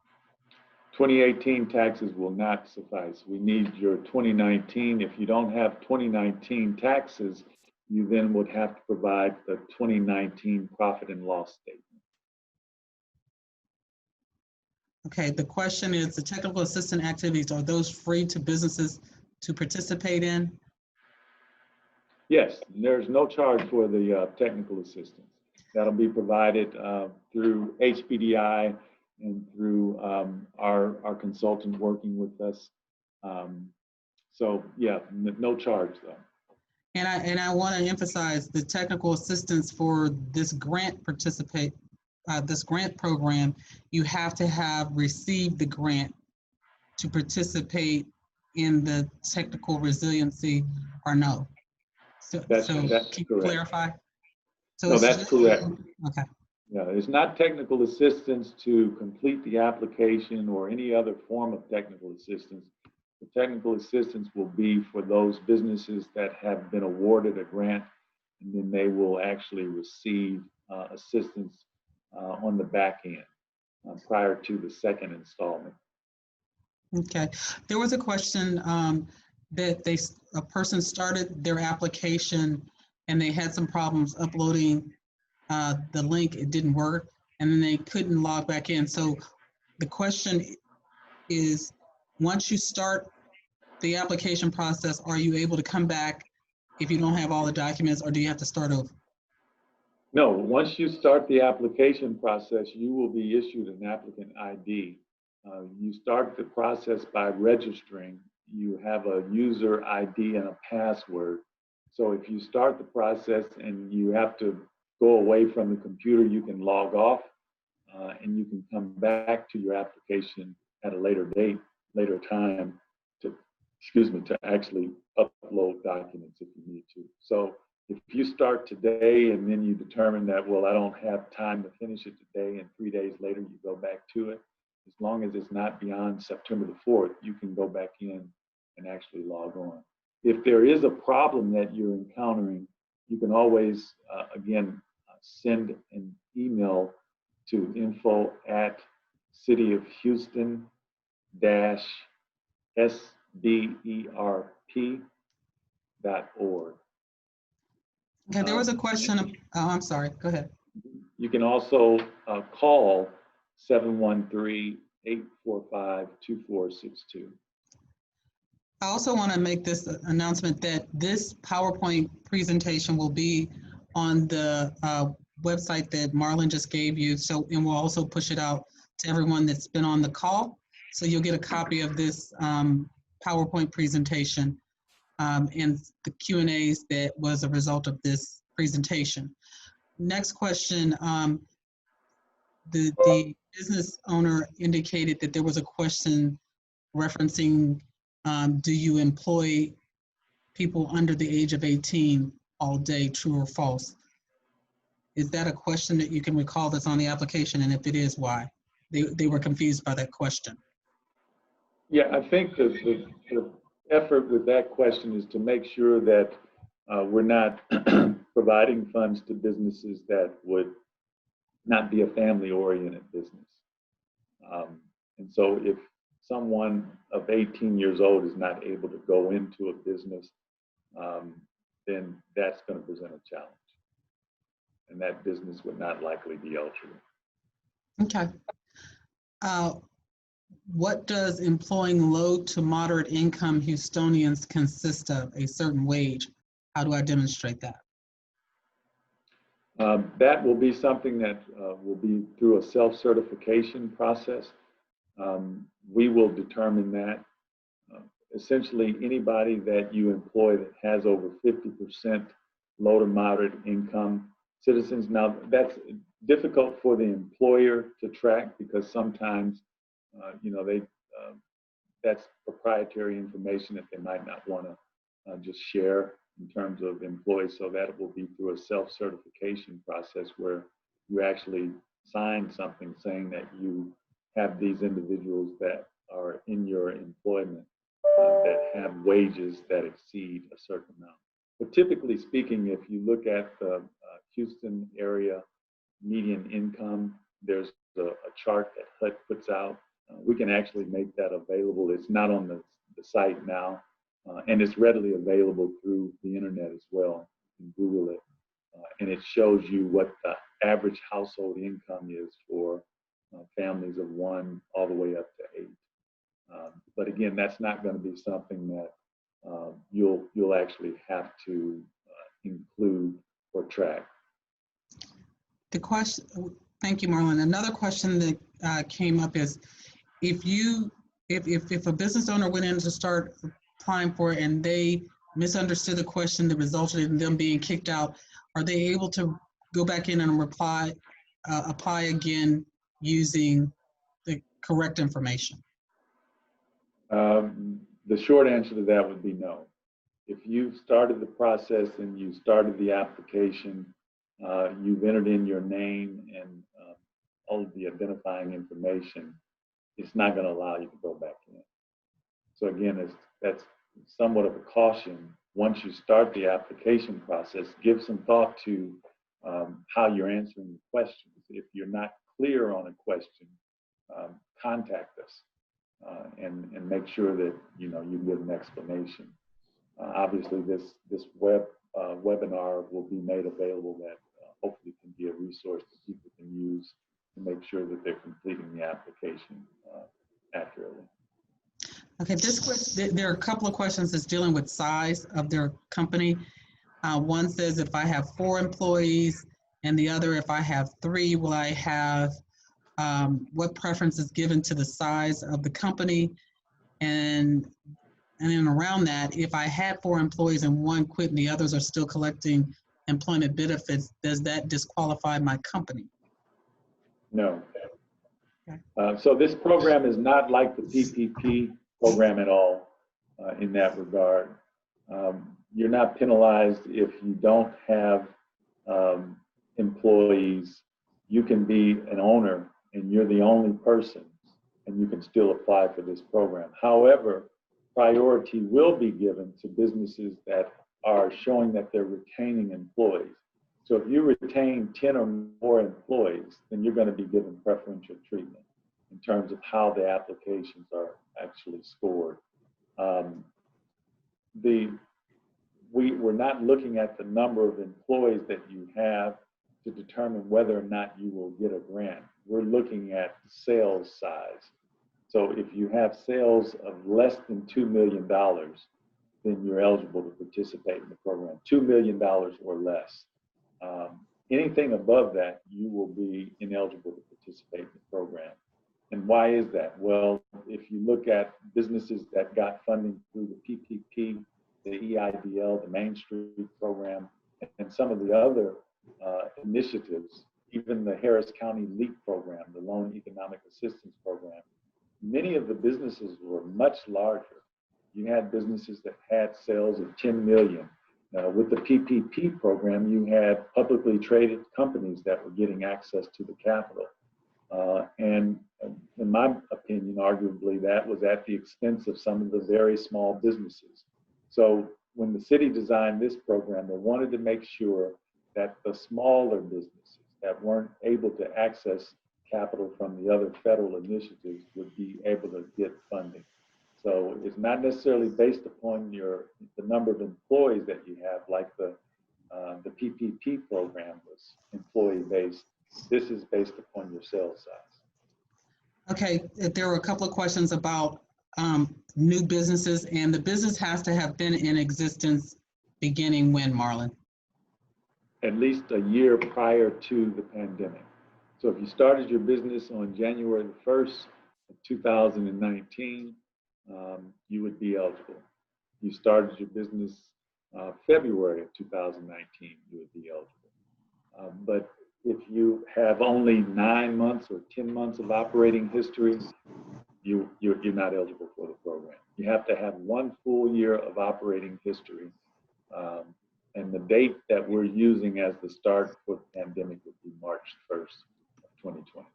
2018 taxes will not suffice. We need your 2019. If you don't have 2019 taxes, you then would have to provide the 2019 profit and loss statement. Okay, the question is, the technical assistance activities, are those free to businesses to participate in? Yes, there's no charge for the technical assistance. That'll be provided through HPDI and through our consultant working with us. So yeah, no charge though. And I want to emphasize the technical assistance for this grant this grant program. You have to have received the grant to participate in the technical resiliency, or no? So That's can you correct. clarify? So No, that's correct. Okay. Yeah, it's not technical assistance to complete the application or any other form of technical assistance. The technical assistance will be for those businesses that have been awarded a grant, and then they will actually receive assistance on the back end prior to the second installment. Okay. There was a question that a person started their application and they had some problems uploading the link. It didn't work, and then they couldn't log back in. So the question is, once you start the application process, are you able to come back if you don't have all the documents, or do you have to start over? No, once you start the application process, you will be issued an applicant ID. You start the process by registering. You have a user ID and a password. So if you start the process and you have to go away from the computer, you can log off and you can come back to your application at a later date, later time to actually upload documents if you need to. So if you start today and then you determine that, well, I don't have time to finish it today, and 3 days later you go back to it, as long as it's not beyond September the 4th, you can go back in and actually log on. If there is a problem that you're encountering, you can always, again, send an email to info@cityofhouston-sberp.org. Okay, there was a question. Oh, I'm sorry. Go ahead. You can also call 713-845-2462. I also want to make this announcement that this PowerPoint presentation will be on the website that Marlon just gave you. So, and we'll also push it out to everyone that's been on the call. So you'll get a copy of this PowerPoint presentation and the Q&As that was a result of this presentation. Next question, the business owner indicated that there was a question referencing, do you employ people under the age of 18 all day, true or false? Is that a question that you can recall that's on the application? And if it is, why? They were confused by that question. Yeah, I think the effort with that question is to make sure that we're not providing funds to businesses that would not be a family-oriented business. And so if someone of 18 years old is not able to go into a business, then that's going to present a challenge. And that business would not likely be eligible. Okay. What does employing low to moderate income Houstonians consist of? A certain wage. How do I demonstrate that? That will be something that will be through a self-certification process. We will determine that. Essentially, anybody that you employ that has over 50% low to moderate income citizens. Now, that's difficult for the employer to track because sometimes, that's proprietary information that they might not want to just share in terms of employees. So that will be through a self-certification process where you actually sign something saying that you have these individuals that are in your employment that have wages that exceed a certain amount. But typically speaking, if you look at the Houston area median income, there's a chart that HUD puts out. We can actually make that available. It's not on the site now, and it's readily available through the internet as well. You can Google it, and it shows you what the average household income is for families of 1 all the way up to 8. But again, that's not going to be something that you'll actually have to include or track. The question, thank you, Marlon. Another question that came up is, if a business owner went in to start applying for it and they misunderstood the question that resulted in them being kicked out, are they able to go back in and apply again using the correct information? The short answer to that would be no. If you've started the process and you started the application, you've entered in your name and all of the identifying information, it's not going to allow you to go back in. So again, that's somewhat of a caution. Once you start the application process, give some thought to how you're answering the questions. If you're not clear on a question, contact us and make sure that you give an explanation. Obviously, this webinar will be made available that hopefully can be a resource that people can use to make sure that they're completing the application accurately. Okay, there are a couple of questions that's dealing with size of their company. One says, if I have 4 employees, and the other, if I have 3, will I have, what preference is given to the size of the company? And then around that, if I had 4 employees and 1 quit and the others are still collecting employment benefits, does that disqualify my company? No. Okay. So this program is not like the PPP program at all in that regard. You're not penalized if you don't have employees. You can be an owner and you're the only person and you can still apply for this program. However, priority will be given to businesses that are showing that they're retaining employees. So if you retain 10 or more employees, then you're going to be given preferential treatment in terms of how the applications are actually scored. We're not looking at the number of employees that you have to determine whether or not you will get a grant. We're looking at sales size. So if you have sales of less than $2 million, then you're eligible to participate in the program, $2 million or less. Anything above that, you will be ineligible to participate in the program. And why is that? Well, if you look at businesses that got funding through the PPP, the EIDL, the Main Street program, and some of the other initiatives, even the Harris County LEAP program, the Loan Economic Assistance Program, many of the businesses were much larger. You had businesses that had sales of 10 million. With the PPP program, you had publicly traded companies that were getting access to the capital. And in my opinion, arguably, that was at the expense of some of the very small businesses. So when the city designed this program, they wanted to make sure that the smaller businesses that weren't able to access capital from the other federal initiatives would be able to get funding. So it's not necessarily based upon the number of employees that you have, like the PPP program was employee-based. This is based upon your sales size. Okay, there were a couple of questions about new businesses, and the business has to have been in existence beginning when, Marlon? at least a year prior to the pandemic. So if you started your business on January the 1st of 2019, you would be eligible. If you started your business February of 2019, you would be eligible. But if you have only 9 months or 10 months of operating history, you're not eligible for the program. You have to have 1 full year of operating history. And the date that we're using as the start for the pandemic would be March 1st of 2020.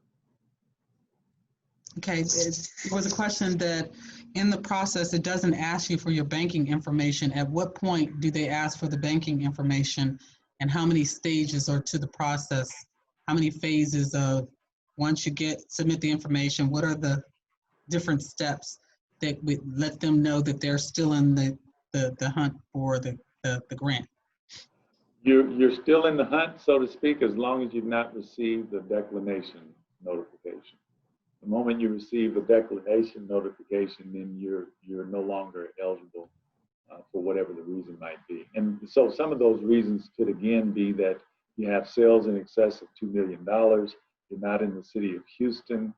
Okay, there was a question that in the process, it doesn't ask you for your banking information. At what point do they ask for the banking information, and how many stages are to the process? How many phases of once you submit the information, what are the different steps that would let them know that they're still in the hunt for the grant? You're still in the hunt, so to speak, as long as you've not received the declination notification. The moment you receive a declination notification, then you're no longer eligible for whatever the reason might be. And so some of those reasons could again be that you have sales in excess of $2 million, you're not in the city of Houston,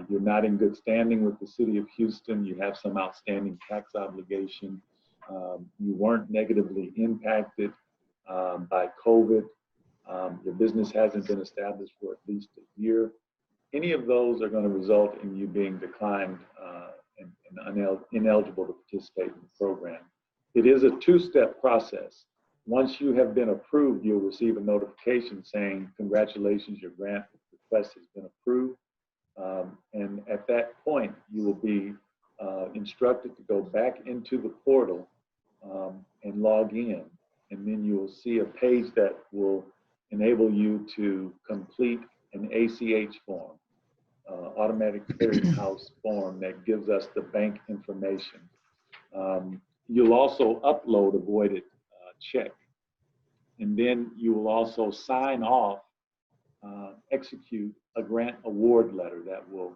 you're not in good standing with the city of Houston, you have some outstanding tax obligation, you weren't negatively impacted by COVID, your business hasn't been established for at least a year. Any of those are going to result in you being declined and ineligible to participate in the program. It is a 2-step process. Once you have been approved, you'll receive a notification saying, congratulations, your grant request has been approved. And at that point, you will be instructed to go back into the portal and log in. And then you will see a page that will enable you to complete an ACH form, automatic clearinghouse form that gives us the bank information. You'll also upload a voided check. And then you will also sign off, execute a grant award letter that will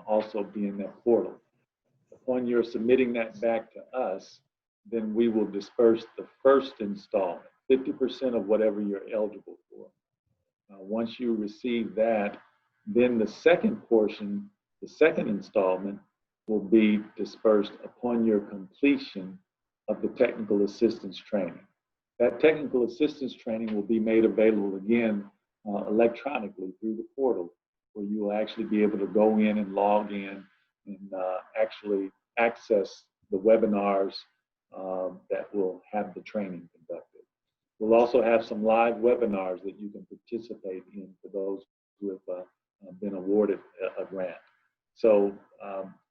also be in that portal. Upon your submitting that back to us, then we will disperse the first installment, 50% of whatever you're eligible for. Once you receive that, then the second portion, the second installment, will be dispersed upon your completion of the technical assistance training. That technical assistance training will be made available again electronically through the portal, where you will actually be able to go in and log in and actually access the webinars that will have the training conducted. We'll also have some live webinars that you can participate in for those who have been awarded a grant. So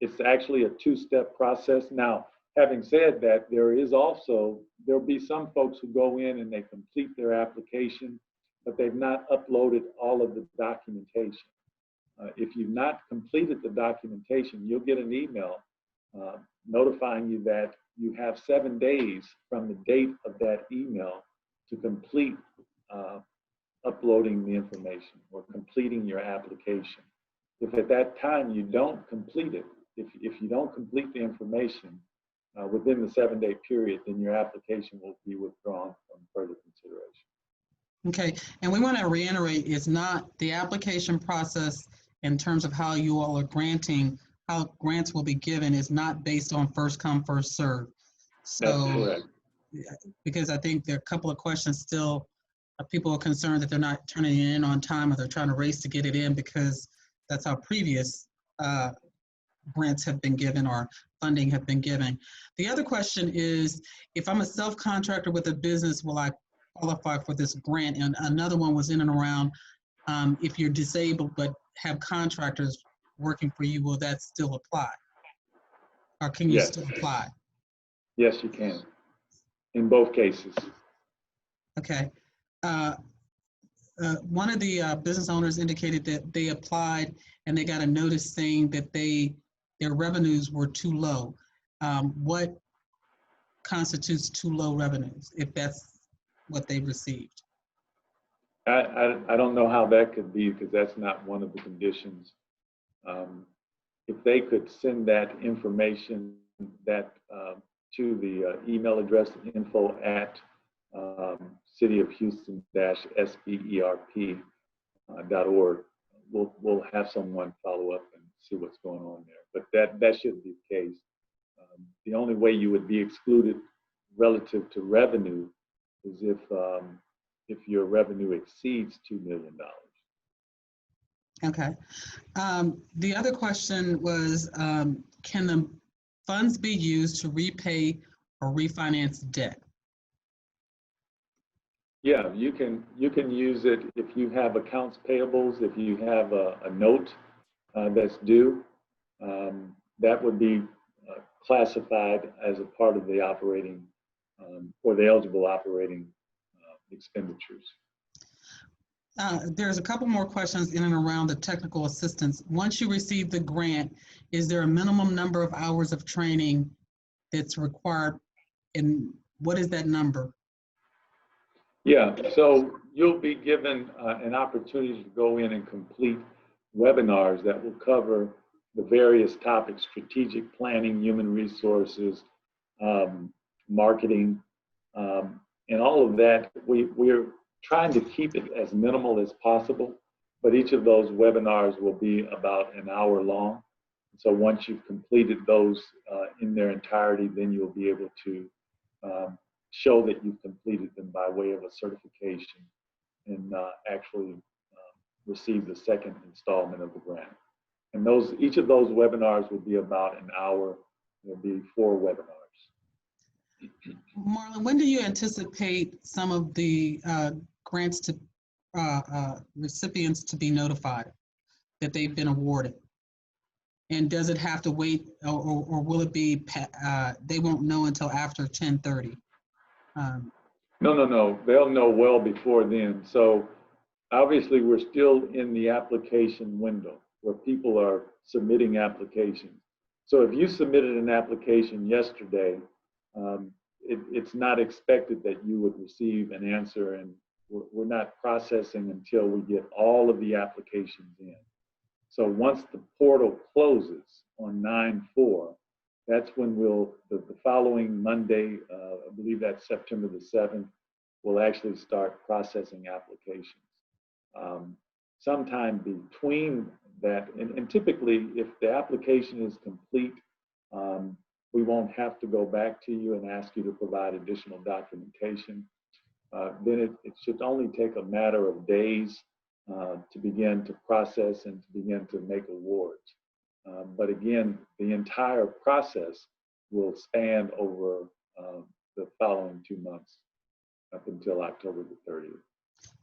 it's actually a 2-step process. Now, having said that, there'll be some folks who go in and they complete their application, but they've not uploaded all of the documentation. If you've not completed the documentation, you'll get an email notifying you that you have 7 days from the date of that email to complete uploading the information or completing your application. If at that time you don't complete it, if you don't complete the information within the 7-day period, then your application will be withdrawn from further consideration. Okay, and we want to reiterate, it's not the application process in terms of how you all are granting, how grants will be given is not based on first come, first serve. So, that's correct. Because I think there are a couple of questions still, people are concerned that they're not turning it in on time or they're trying to race to get it in because that's how previous grants have been given or funding have been given. The other question is, if I'm a self-contractor with a business, will I qualify for this grant? And another one was in and around, if you're disabled but have contractors working for you, will that still apply? Or can you still apply? Yes, you can, in both cases. Okay. One of the business owners indicated that they applied and they got a notice saying that their revenues were too low. What constitutes too low revenues, if that's what they received? I don't know how that could be because that's not one of the conditions. If they could send that information to the email address info at cityofhouston-sperp.org. We'll have someone follow up and see what's going on there. But that shouldn't be the case. The only way you would be excluded relative to revenue is if your revenue exceeds $2 million. Okay. The other question was, can the funds be used to repay or refinance debt? Yeah, you can use it if you have accounts payables, if you have a note that's due, that would be classified as a part of the operating or the eligible operating expenditures. There's a couple more questions in and around the technical assistance. Once you receive the grant, is there a minimum number of hours of training that's required, and what is that number? Yeah, so you'll be given an opportunity to go in and complete webinars that will cover the various topics: strategic planning, human resources, marketing, and all of that. We're trying to keep it as minimal as possible, but each of those webinars will be about an hour long. So once you've completed those in their entirety, then you'll be able to show that you've completed them by way of a certification and actually receive the second installment of the grant. And each of those webinars will be about an hour. There'll be 4 webinars. Marlon, when do you anticipate some of the grants to recipients to be notified that they've been awarded? And does it have to wait, or will it be, they won't know until after 10:30? No. They'll know well before then. So obviously we're still in the application window where people are submitting applications. So if you submitted an application yesterday, it's not expected that you would receive an answer, and we're not processing until we get all of the applications in. So once the portal closes on 9/4, that's when the following Monday, I believe that's September the 7th, we'll actually start processing applications. Sometime between that, and typically if the application is complete, we won't have to go back to you and ask you to provide additional documentation. Then it should only take a matter of days to begin to process and to begin to make awards. But again, the entire process will span over the following 2 months up until October the 30th.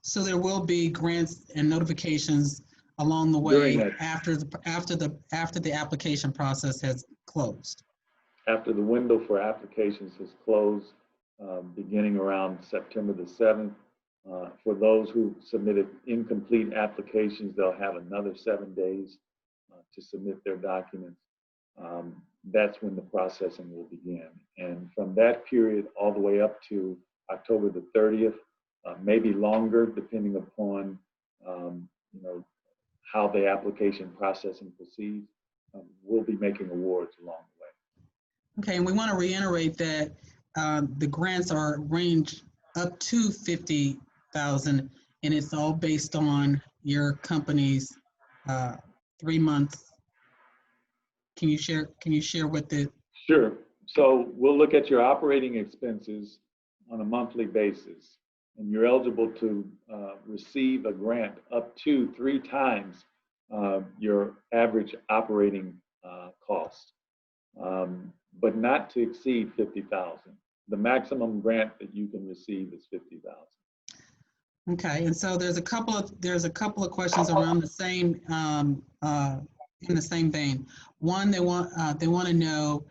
So there will be grants and notifications along the way after the application process has closed. After the window for applications has closed, beginning around September the 7th, for those who submitted incomplete applications, they'll have another 7 days to submit their documents. That's when the processing will begin. And from that period all the way up to October the 30th, maybe longer, depending upon how the application processing proceeds, we'll be making awards along the way. Okay, and we want to reiterate that the grants are range up to $50,000, and it's all based on your company's 3 months. Can you share what the? Sure. So we'll look at your operating expenses on a monthly basis, and you're eligible to receive a grant up to 3 times your average operating cost, but not to exceed $50,000. The maximum grant that you can receive is $50,000. Okay, and so there's a couple of questions around the same in the same vein. One, they want to know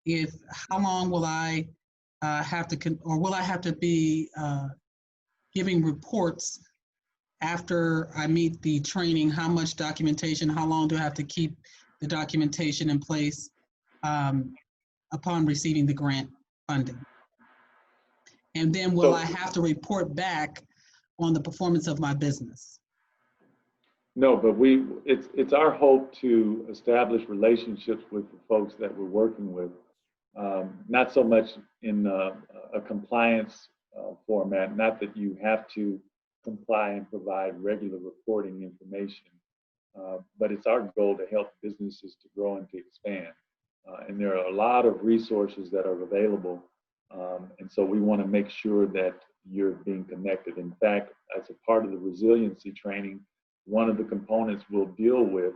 if how long will I have to will I have to be giving reports after I meet the training? How much documentation? How long do I have to keep the documentation in place upon receiving the grant funding? And then will I have to report back on the performance of my business? No, but it's our hope to establish relationships with the folks that we're working with, not so much in a compliance format. Not that you have to comply and provide regular reporting information, but it's our goal to help businesses to grow and to expand. And there are a lot of resources that are available. And so we want to make sure that you're being connected. In fact, as a part of the resiliency training, one of the components will deal with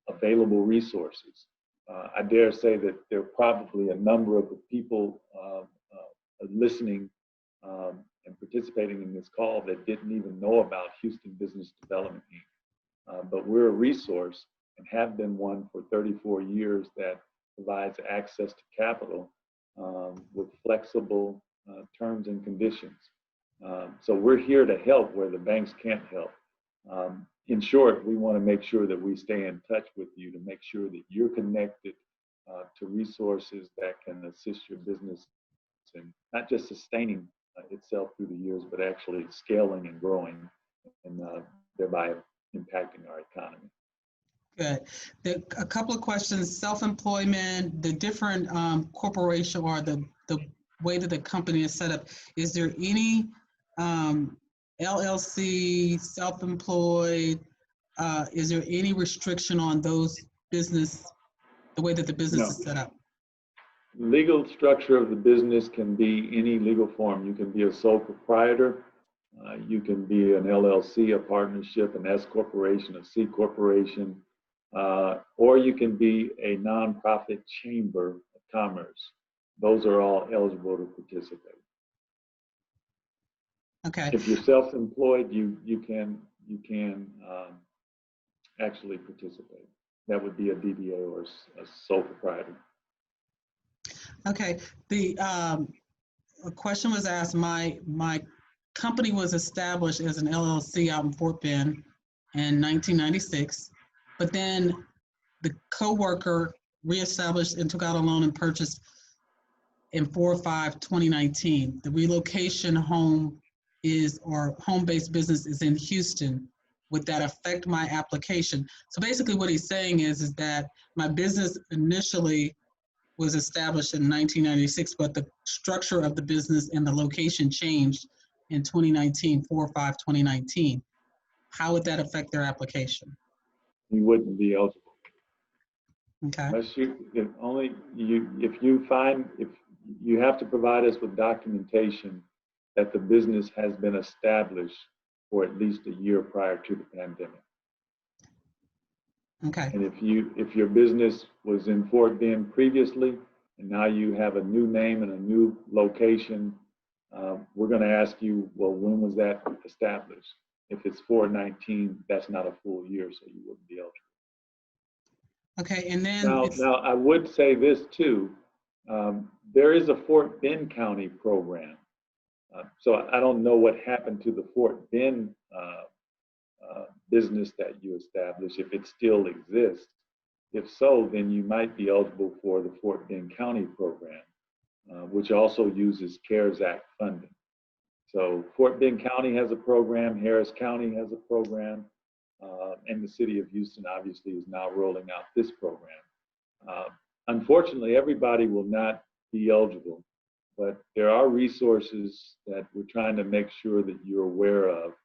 available resources. I dare say that there are probably a number of the people listening and participating in this call that didn't even know about Houston Business Development Inc. But we're a resource and have been one for 34 years that provides access to capital with flexible terms and conditions. So we're here to help where the banks can't help. In short, we want to make sure that we stay in touch with you to make sure that you're connected to resources that can assist your business in not just sustaining itself through the years, but actually scaling and growing and thereby impacting our economy. Good. A couple of questions: self-employment, the different corporation or the way that the company is set up. Is there any LLC, self-employed? Is there any restriction on those business, the way that the business is set up? Legal structure of the business can be any legal form. You can be a sole proprietor. You can be an LLC, a partnership, an S corporation, a C corporation, or you can be a nonprofit chamber of commerce. Those are all eligible to participate. Okay. If you're self-employed, you can actually participate. That would be a DBA or a sole proprietor. Okay. A question was asked. My company was established as an LLC out in Fort Bend in 1996, but then the coworker reestablished and took out a loan and purchased in 4/5/2019. The relocation home home-based business is in Houston. Would that affect my application? So basically what he's saying is that my business initially was established in 1996, but the structure of the business and the location changed in 2019, 4/5/2019. How would that affect their application? You wouldn't be eligible. Okay. Unless if you have to provide us with documentation that the business has been established for at least a year prior to the pandemic. Okay. And if your business was in Fort Bend previously, and now you have a new name and a new location, we're going to ask you, well, when was that established? If it's 4/19, that's not a full year, so you wouldn't be eligible. Okay, and then now I would say this too. There is a Fort Bend County program. So I don't know what happened to the Fort Bend business that you established, if it still exists. If so, then you might be eligible for the Fort Bend County program, which also uses CARES Act funding. So Fort Bend County has a program, Harris County has a program, and the city of Houston obviously is now rolling out this program. Unfortunately, everybody will not be eligible, but there are resources that we're trying to make sure that you're aware of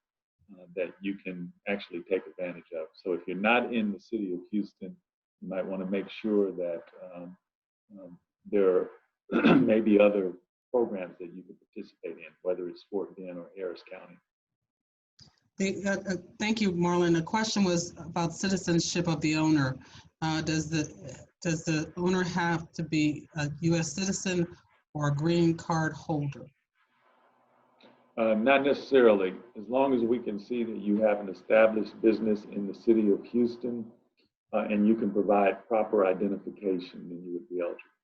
that you can actually take advantage of. So if you're not in the city of Houston, you might want to make sure that there may be other programs that you can participate in, whether it's Fort Bend or Harris County. Thank you, Marlon. The question was about citizenship of the owner. Does the owner have to be a U.S. citizen or a green card holder? Not necessarily. As long as we can see that you have an established business in the city of Houston and you can provide proper identification, then you would be eligible.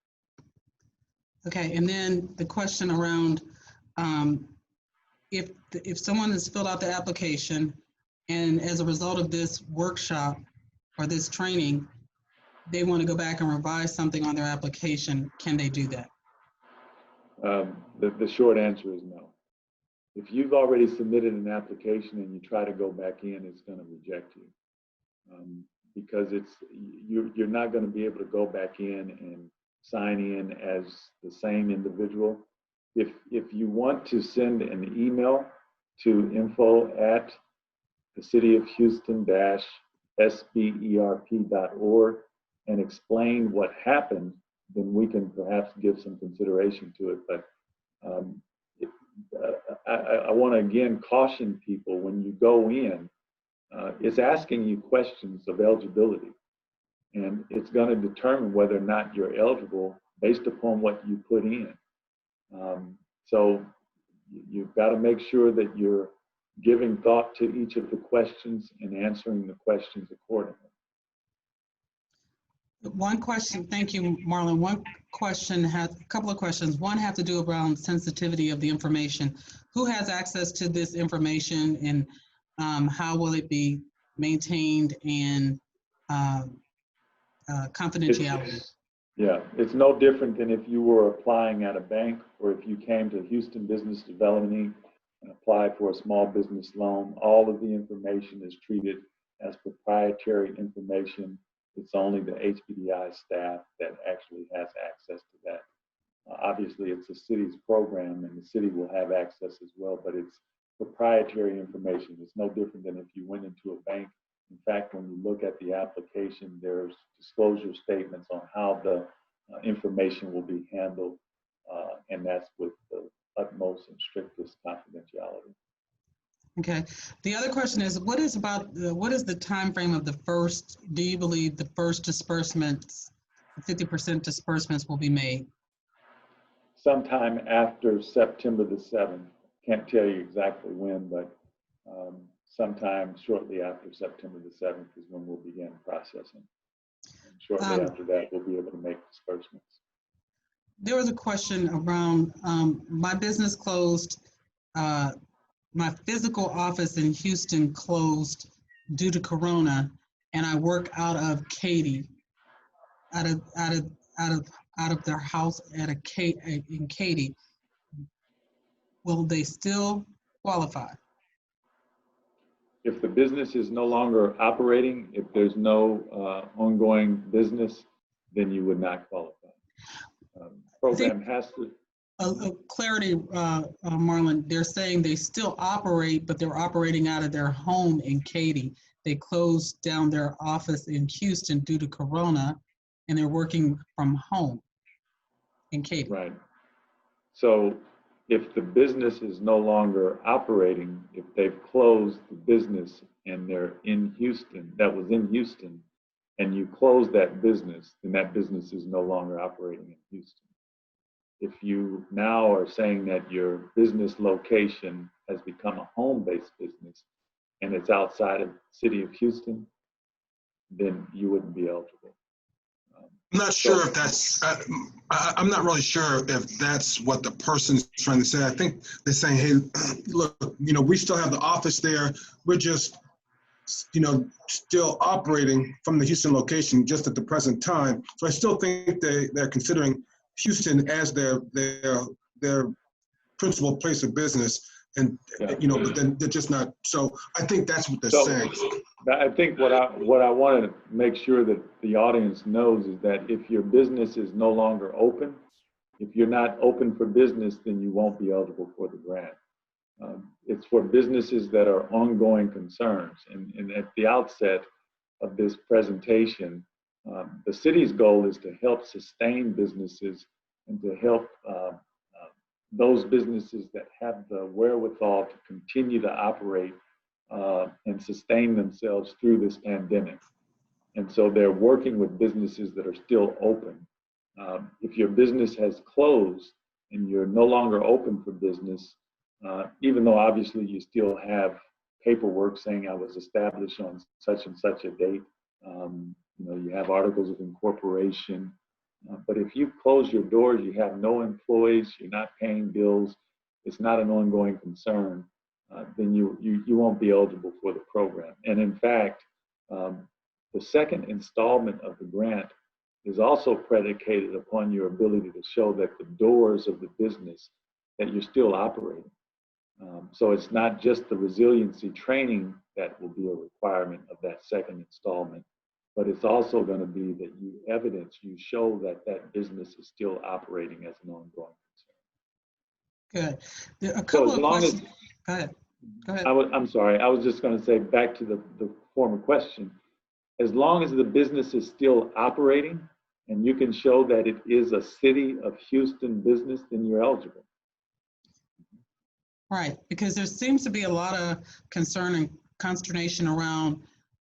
Okay, and then the question around if someone has filled out the application and as a result of this workshop or this training, they want to go back and revise something on their application, can they do that? The short answer is no. If you've already submitted an application and you try to go back in, it's going to reject you because you're not going to be able to go back in and sign in as the same individual. If you want to send an email to info@thecityofhouston-sberp.org and explain what happened, then we can perhaps give some consideration to it. But I want to again caution people when you go in, it's asking you questions of eligibility, and it's going to determine whether or not you're eligible based upon what you put in. So you've got to make sure that you're giving thought to each of the questions and answering the questions accordingly. One question, thank you, Marlon. One question has a couple of questions. One have to do around sensitivity of the information. Who has access to this information, and how will it be maintained, and confidentiality? It's no different than if you were applying at a bank, or if you came to Houston Business Development Inc. and applied for a small business loan. All of the information is treated as proprietary information. It's only the HBDI staff that actually has access to that. Obviously, it's the city's program, and the city will have access as well, but it's proprietary information. It's no different than if you went into a bank. In fact, when you look at the application, there's disclosure statements on how the information will be handled, and that's with the utmost and strictest confidentiality. Okay. The other question is, what is the time frame of the first? Do you believe the first disbursements, 50% disbursements, will be made? Sometime after September the 7th. Can't tell you exactly when, but sometime shortly after September the 7th is when we'll begin processing. And shortly after that, we'll be able to make disbursements. There was a question around my business closed. My physical office in Houston closed due to Corona, and I work out of Katy, out of their house in Katy. Will they still qualify? If the business is no longer operating, if there's no ongoing business, then you would not qualify. Program has to. Clarity, Marlon, they're saying they still operate, but they're operating out of their home in Katy. They closed down their office in Houston due to Corona, and they're working from home in Katy. Right. So if the business is no longer operating, if they've closed the business and they're in Houston, that was in Houston, and you close that business, then that business is no longer operating in Houston. If you now are saying that your business location has become a home-based business and it's outside of the city of Houston, then you wouldn't be eligible. I'm not sure if that's, I'm not really sure if that's what the person's trying to say. I think they're saying, hey, look, we still have the office there. We're just, still operating from the Houston location just at the present time. So I still think they're considering Houston as their principal place of business, and but then they're just not. So I think that's what they're saying. I think what I want to make sure that the audience knows is that if your business is no longer open, if you're not open for business, then you won't be eligible for the grant. It's for businesses that are ongoing concerns. And at the outset of this presentation, the city's goal is to help sustain businesses and to help those businesses that have the wherewithal to continue to operate and sustain themselves through this pandemic. And so they're working with businesses that are still open. If your business has closed and you're no longer open for business, even though obviously you still have paperwork saying I was established on such and such a date, you have articles of incorporation, but if you close your doors, you have no employees, you're not paying bills, it's not an ongoing concern, then you won't be eligible for the program. And in fact, the second installment of the grant is also predicated upon your ability to show that the doors of the business, that you're still operating. So it's not just the resiliency training that will be a requirement of that second installment, but it's also going to be that you show that that business is still operating as an ongoing concern. Good. A So couple as of long as, questions. Go ahead. Go ahead. I'm sorry, I was just going to say back to the former question, as long as the business is still operating and you can show that it is a city of Houston business, then you're eligible. Right, because there seems to be a lot of concern and consternation around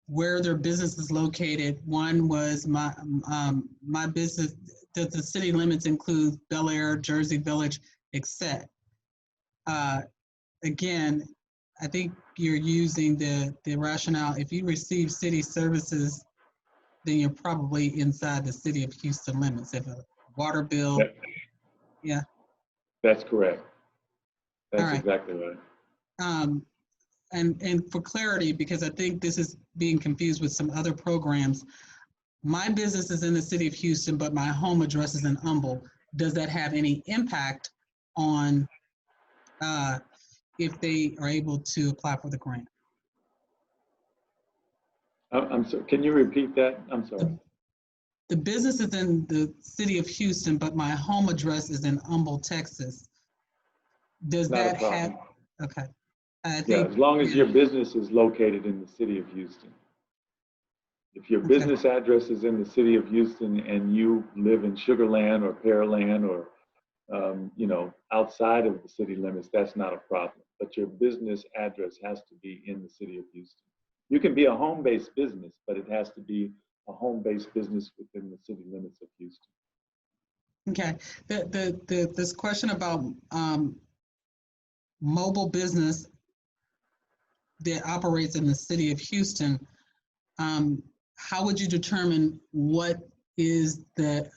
where their business is located. One was my business, does the city limits include Bel Air, Jersey Village, etc. Again, I think you're using the rationale, if you receive city services, then you're probably inside the city of Houston limits. If a water bill, Yep. yeah. That's correct. That's All right. exactly right. And for clarity, because I think this is being confused with some other programs, my business is in the city of Houston, but my home address is in Humble. Does that have any impact on if they are able to apply for the grant? I'm sorry, can you repeat that? I'm sorry. The business is in the city of Houston, but my home address is in Humble, Texas. Does Not a that have, problem. okay. I Yeah, think, as long as your business is located in the city of Houston. If your Okay. business address is in the city of Houston and you live in Sugar Land or Pearland or you know, outside of the city limits, that's not a problem. But your business address has to be in the city of Houston. You can be a home-based business, but it has to be a home-based business within the city limits of Houston. okay, this question about mobile business that operates in the city of Houston, how would you determine what is the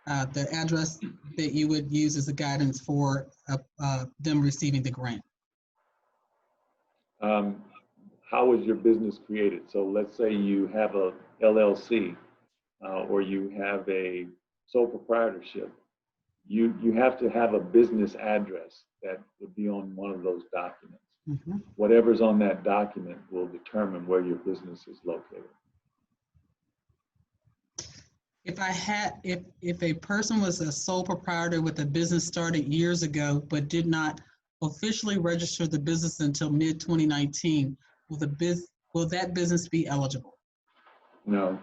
address that you would use as a guidance for them receiving the grant? How was your business created? So let's say you have a LLC or you have a sole proprietorship. You have to have a business address that would be on one of those documents. Mm-hmm. Whatever's on that document will determine where your business is located. If a person was a sole proprietor with a business started years ago, but did not officially register the business until mid-2019, will that business be eligible? No.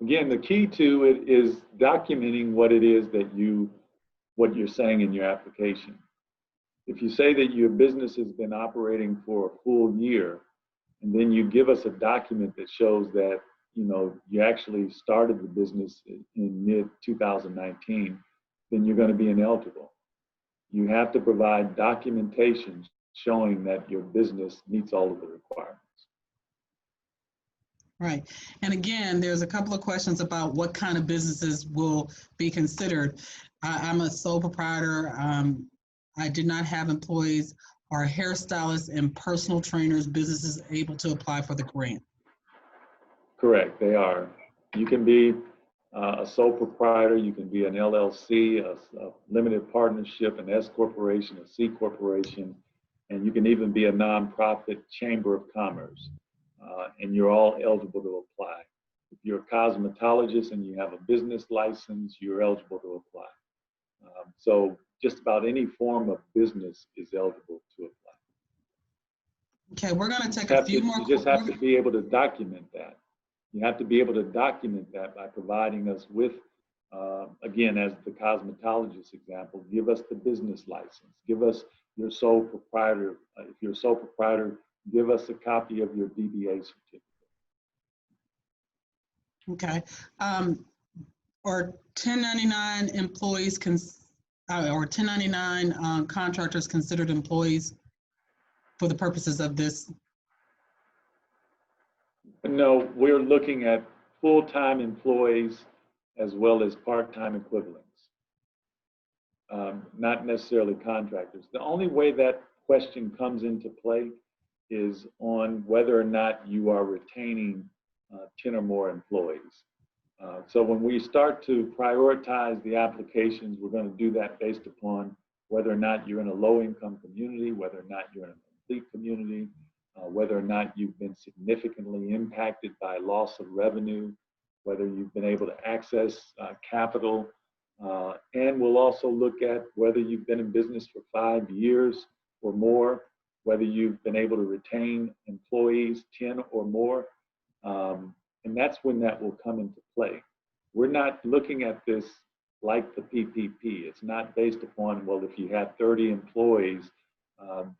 Again, the key to it is documenting what it is that what you're saying in your application. If you say that your business has been operating for a full year, and then you give us a document that shows that, you know, you actually started the business in mid-2019, then you're going to be ineligible. You have to provide documentation showing that your business meets all of the requirements. Right. And again, there's a couple of questions about what kind of businesses will be considered. I'm a sole proprietor. I did not have employees. Are hairstylists and personal trainers businesses able to apply for the grant? Correct, they are. You can be a sole proprietor, you can be an LLC, a limited partnership, an S corporation, a C corporation, and you can even be a nonprofit chamber of commerce. And you're all eligible to apply. If you're a cosmetologist and you have a business license, you're eligible to apply. So just about any form of business is eligible to apply. Okay, we're going to take a few more. You just have to be able to document that. You have to be able to document that by providing us with, again, as the cosmetologist example, give us the business license, give us your sole proprietor. If you're a sole proprietor, give us a copy of your DBA certificate. Okay. Or 1099 employees or 1099 contractors considered employees for the purposes of this? No, we're looking at full-time employees as well as part-time equivalents, not necessarily contractors. The only way that question comes into play is on whether or not you are retaining 10 or more employees. So when we start to prioritize the applications, we're going to do that based upon whether or not you're in a low-income community, whether or not you're in a complete community, whether or not you've been significantly impacted by loss of revenue, whether you've been able to access capital, And we'll also look at whether you've been in business for 5 years or more, whether you've been able to retain employees 10 or more. And that's when that will come into play. We're not looking at this like the PPP. It's not based upon, well, if you have 30 employees,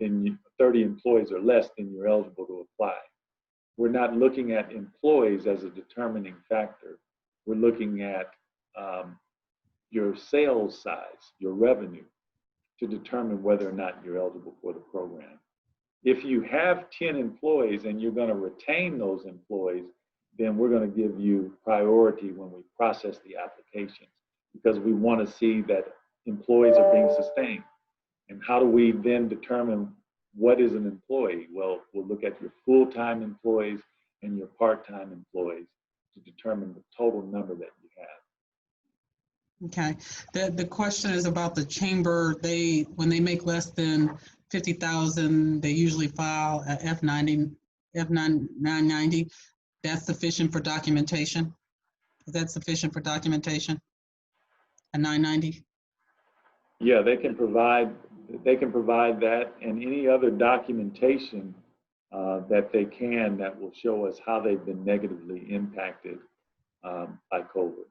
then 30 employees or less, then you're eligible to apply. We're not looking at employees as a determining factor. We're looking at your sales size, your revenue, to determine whether or not you're eligible for the program. If you have 10 employees and you're going to retain those employees, then we're going to give you priority when we process the applications, because we want to see that employees are being sustained. And how do we then determine what is an employee? Well, we'll look at your full-time employees and your part-time employees to determine the total number that you have. Okay. The question is about the chamber. When they make less than 50,000, they usually file a F990. That's sufficient for documentation? Is that sufficient for documentation? A 990? Yeah, they can provide that and any other documentation that they can that will show us how they've been negatively impacted by COVID.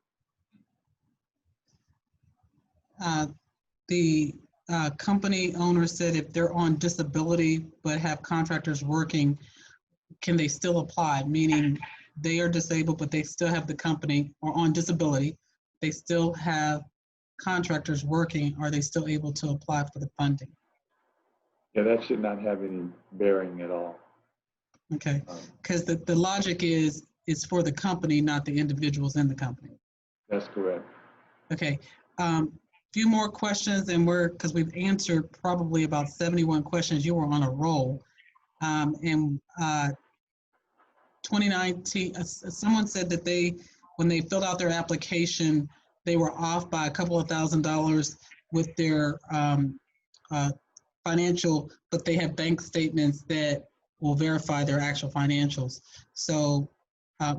The company owner said if they're on disability but have contractors working, can they still apply? Meaning they are disabled, but they still have the company, or on disability, they still have contractors working. Are they still able to apply for the funding? Yeah, that should not have any bearing at all. Okay, because the logic is for the company, not the individuals in the company. That's correct. Okay, few more questions, and because we've answered probably about 71 questions. You were on a roll. 2019, someone said that when they filled out their application, they were off by a couple of $1,000s with their financial, but they have bank statements that will verify their actual financials. So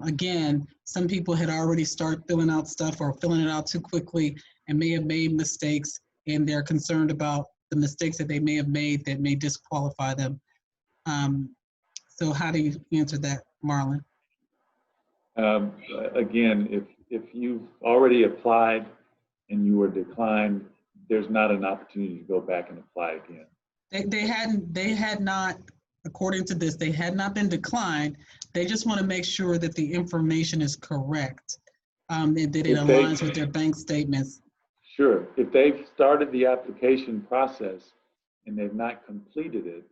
again, some people had already started filling out stuff or filling it out too quickly and may have made mistakes, and they're concerned about the mistakes that they may have made that may disqualify them. So how do you answer that, Marlon? Again, if you've already applied and you were declined, there's not an opportunity to go back and apply again. They had not, according to this, they had not been declined. They just want to make sure that the information is correct, and that it aligns with their bank statements. Sure. If they've started the application process and they've not completed it,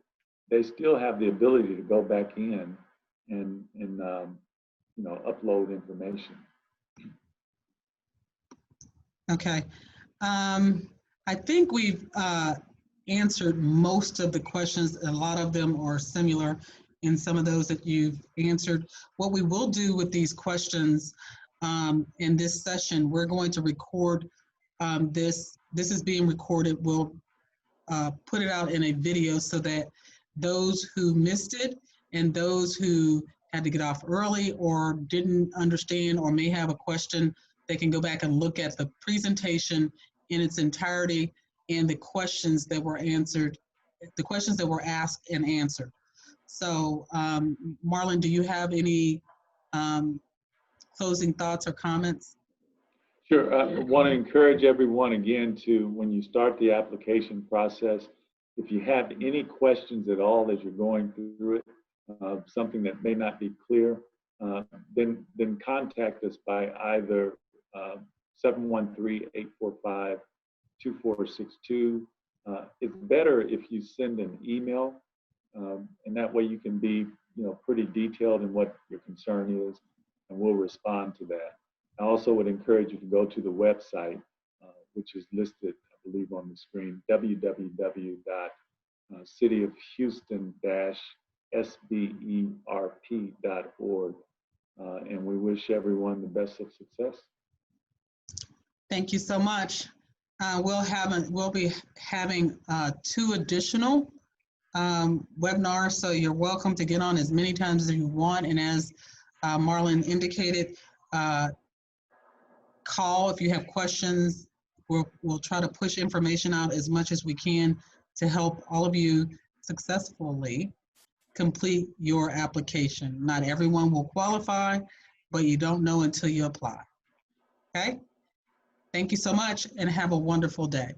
they still have the ability to go back in and upload information. Okay. I think we've answered most of the questions. A lot of them are similar in some of those that you've answered. What we will do with these questions in this session, we're going to record this. This is being recorded. We'll put it out in a video so that those who missed it and those who had to get off early or didn't understand or may have a question, they can go back and look at the presentation in its entirety and the questions that were answered, the questions that were asked and answered. So Marlon, do you have any closing thoughts or comments? Sure. I want to encourage everyone again to, when you start the application process, if you have any questions at all as you're going through it, something that may not be clear, then contact us by either 713-845-2462. It's better if you send an email, and that way you can be pretty detailed in what your concern is, and we'll respond to that. I also would encourage you to go to the website, which is listed, I believe, on the screen, www.cityofhouston-sberp.org. And we wish everyone the best of success. Thank you so much. We'll be having 2 additional webinars, so you're welcome to get on as many times as you want. And as Marlon indicated, call if you have questions We'll try to push information out as much as we can to help all of you successfully complete your application. Not everyone will qualify, but you don't know until you apply. Okay? Thank you so much and have a wonderful day.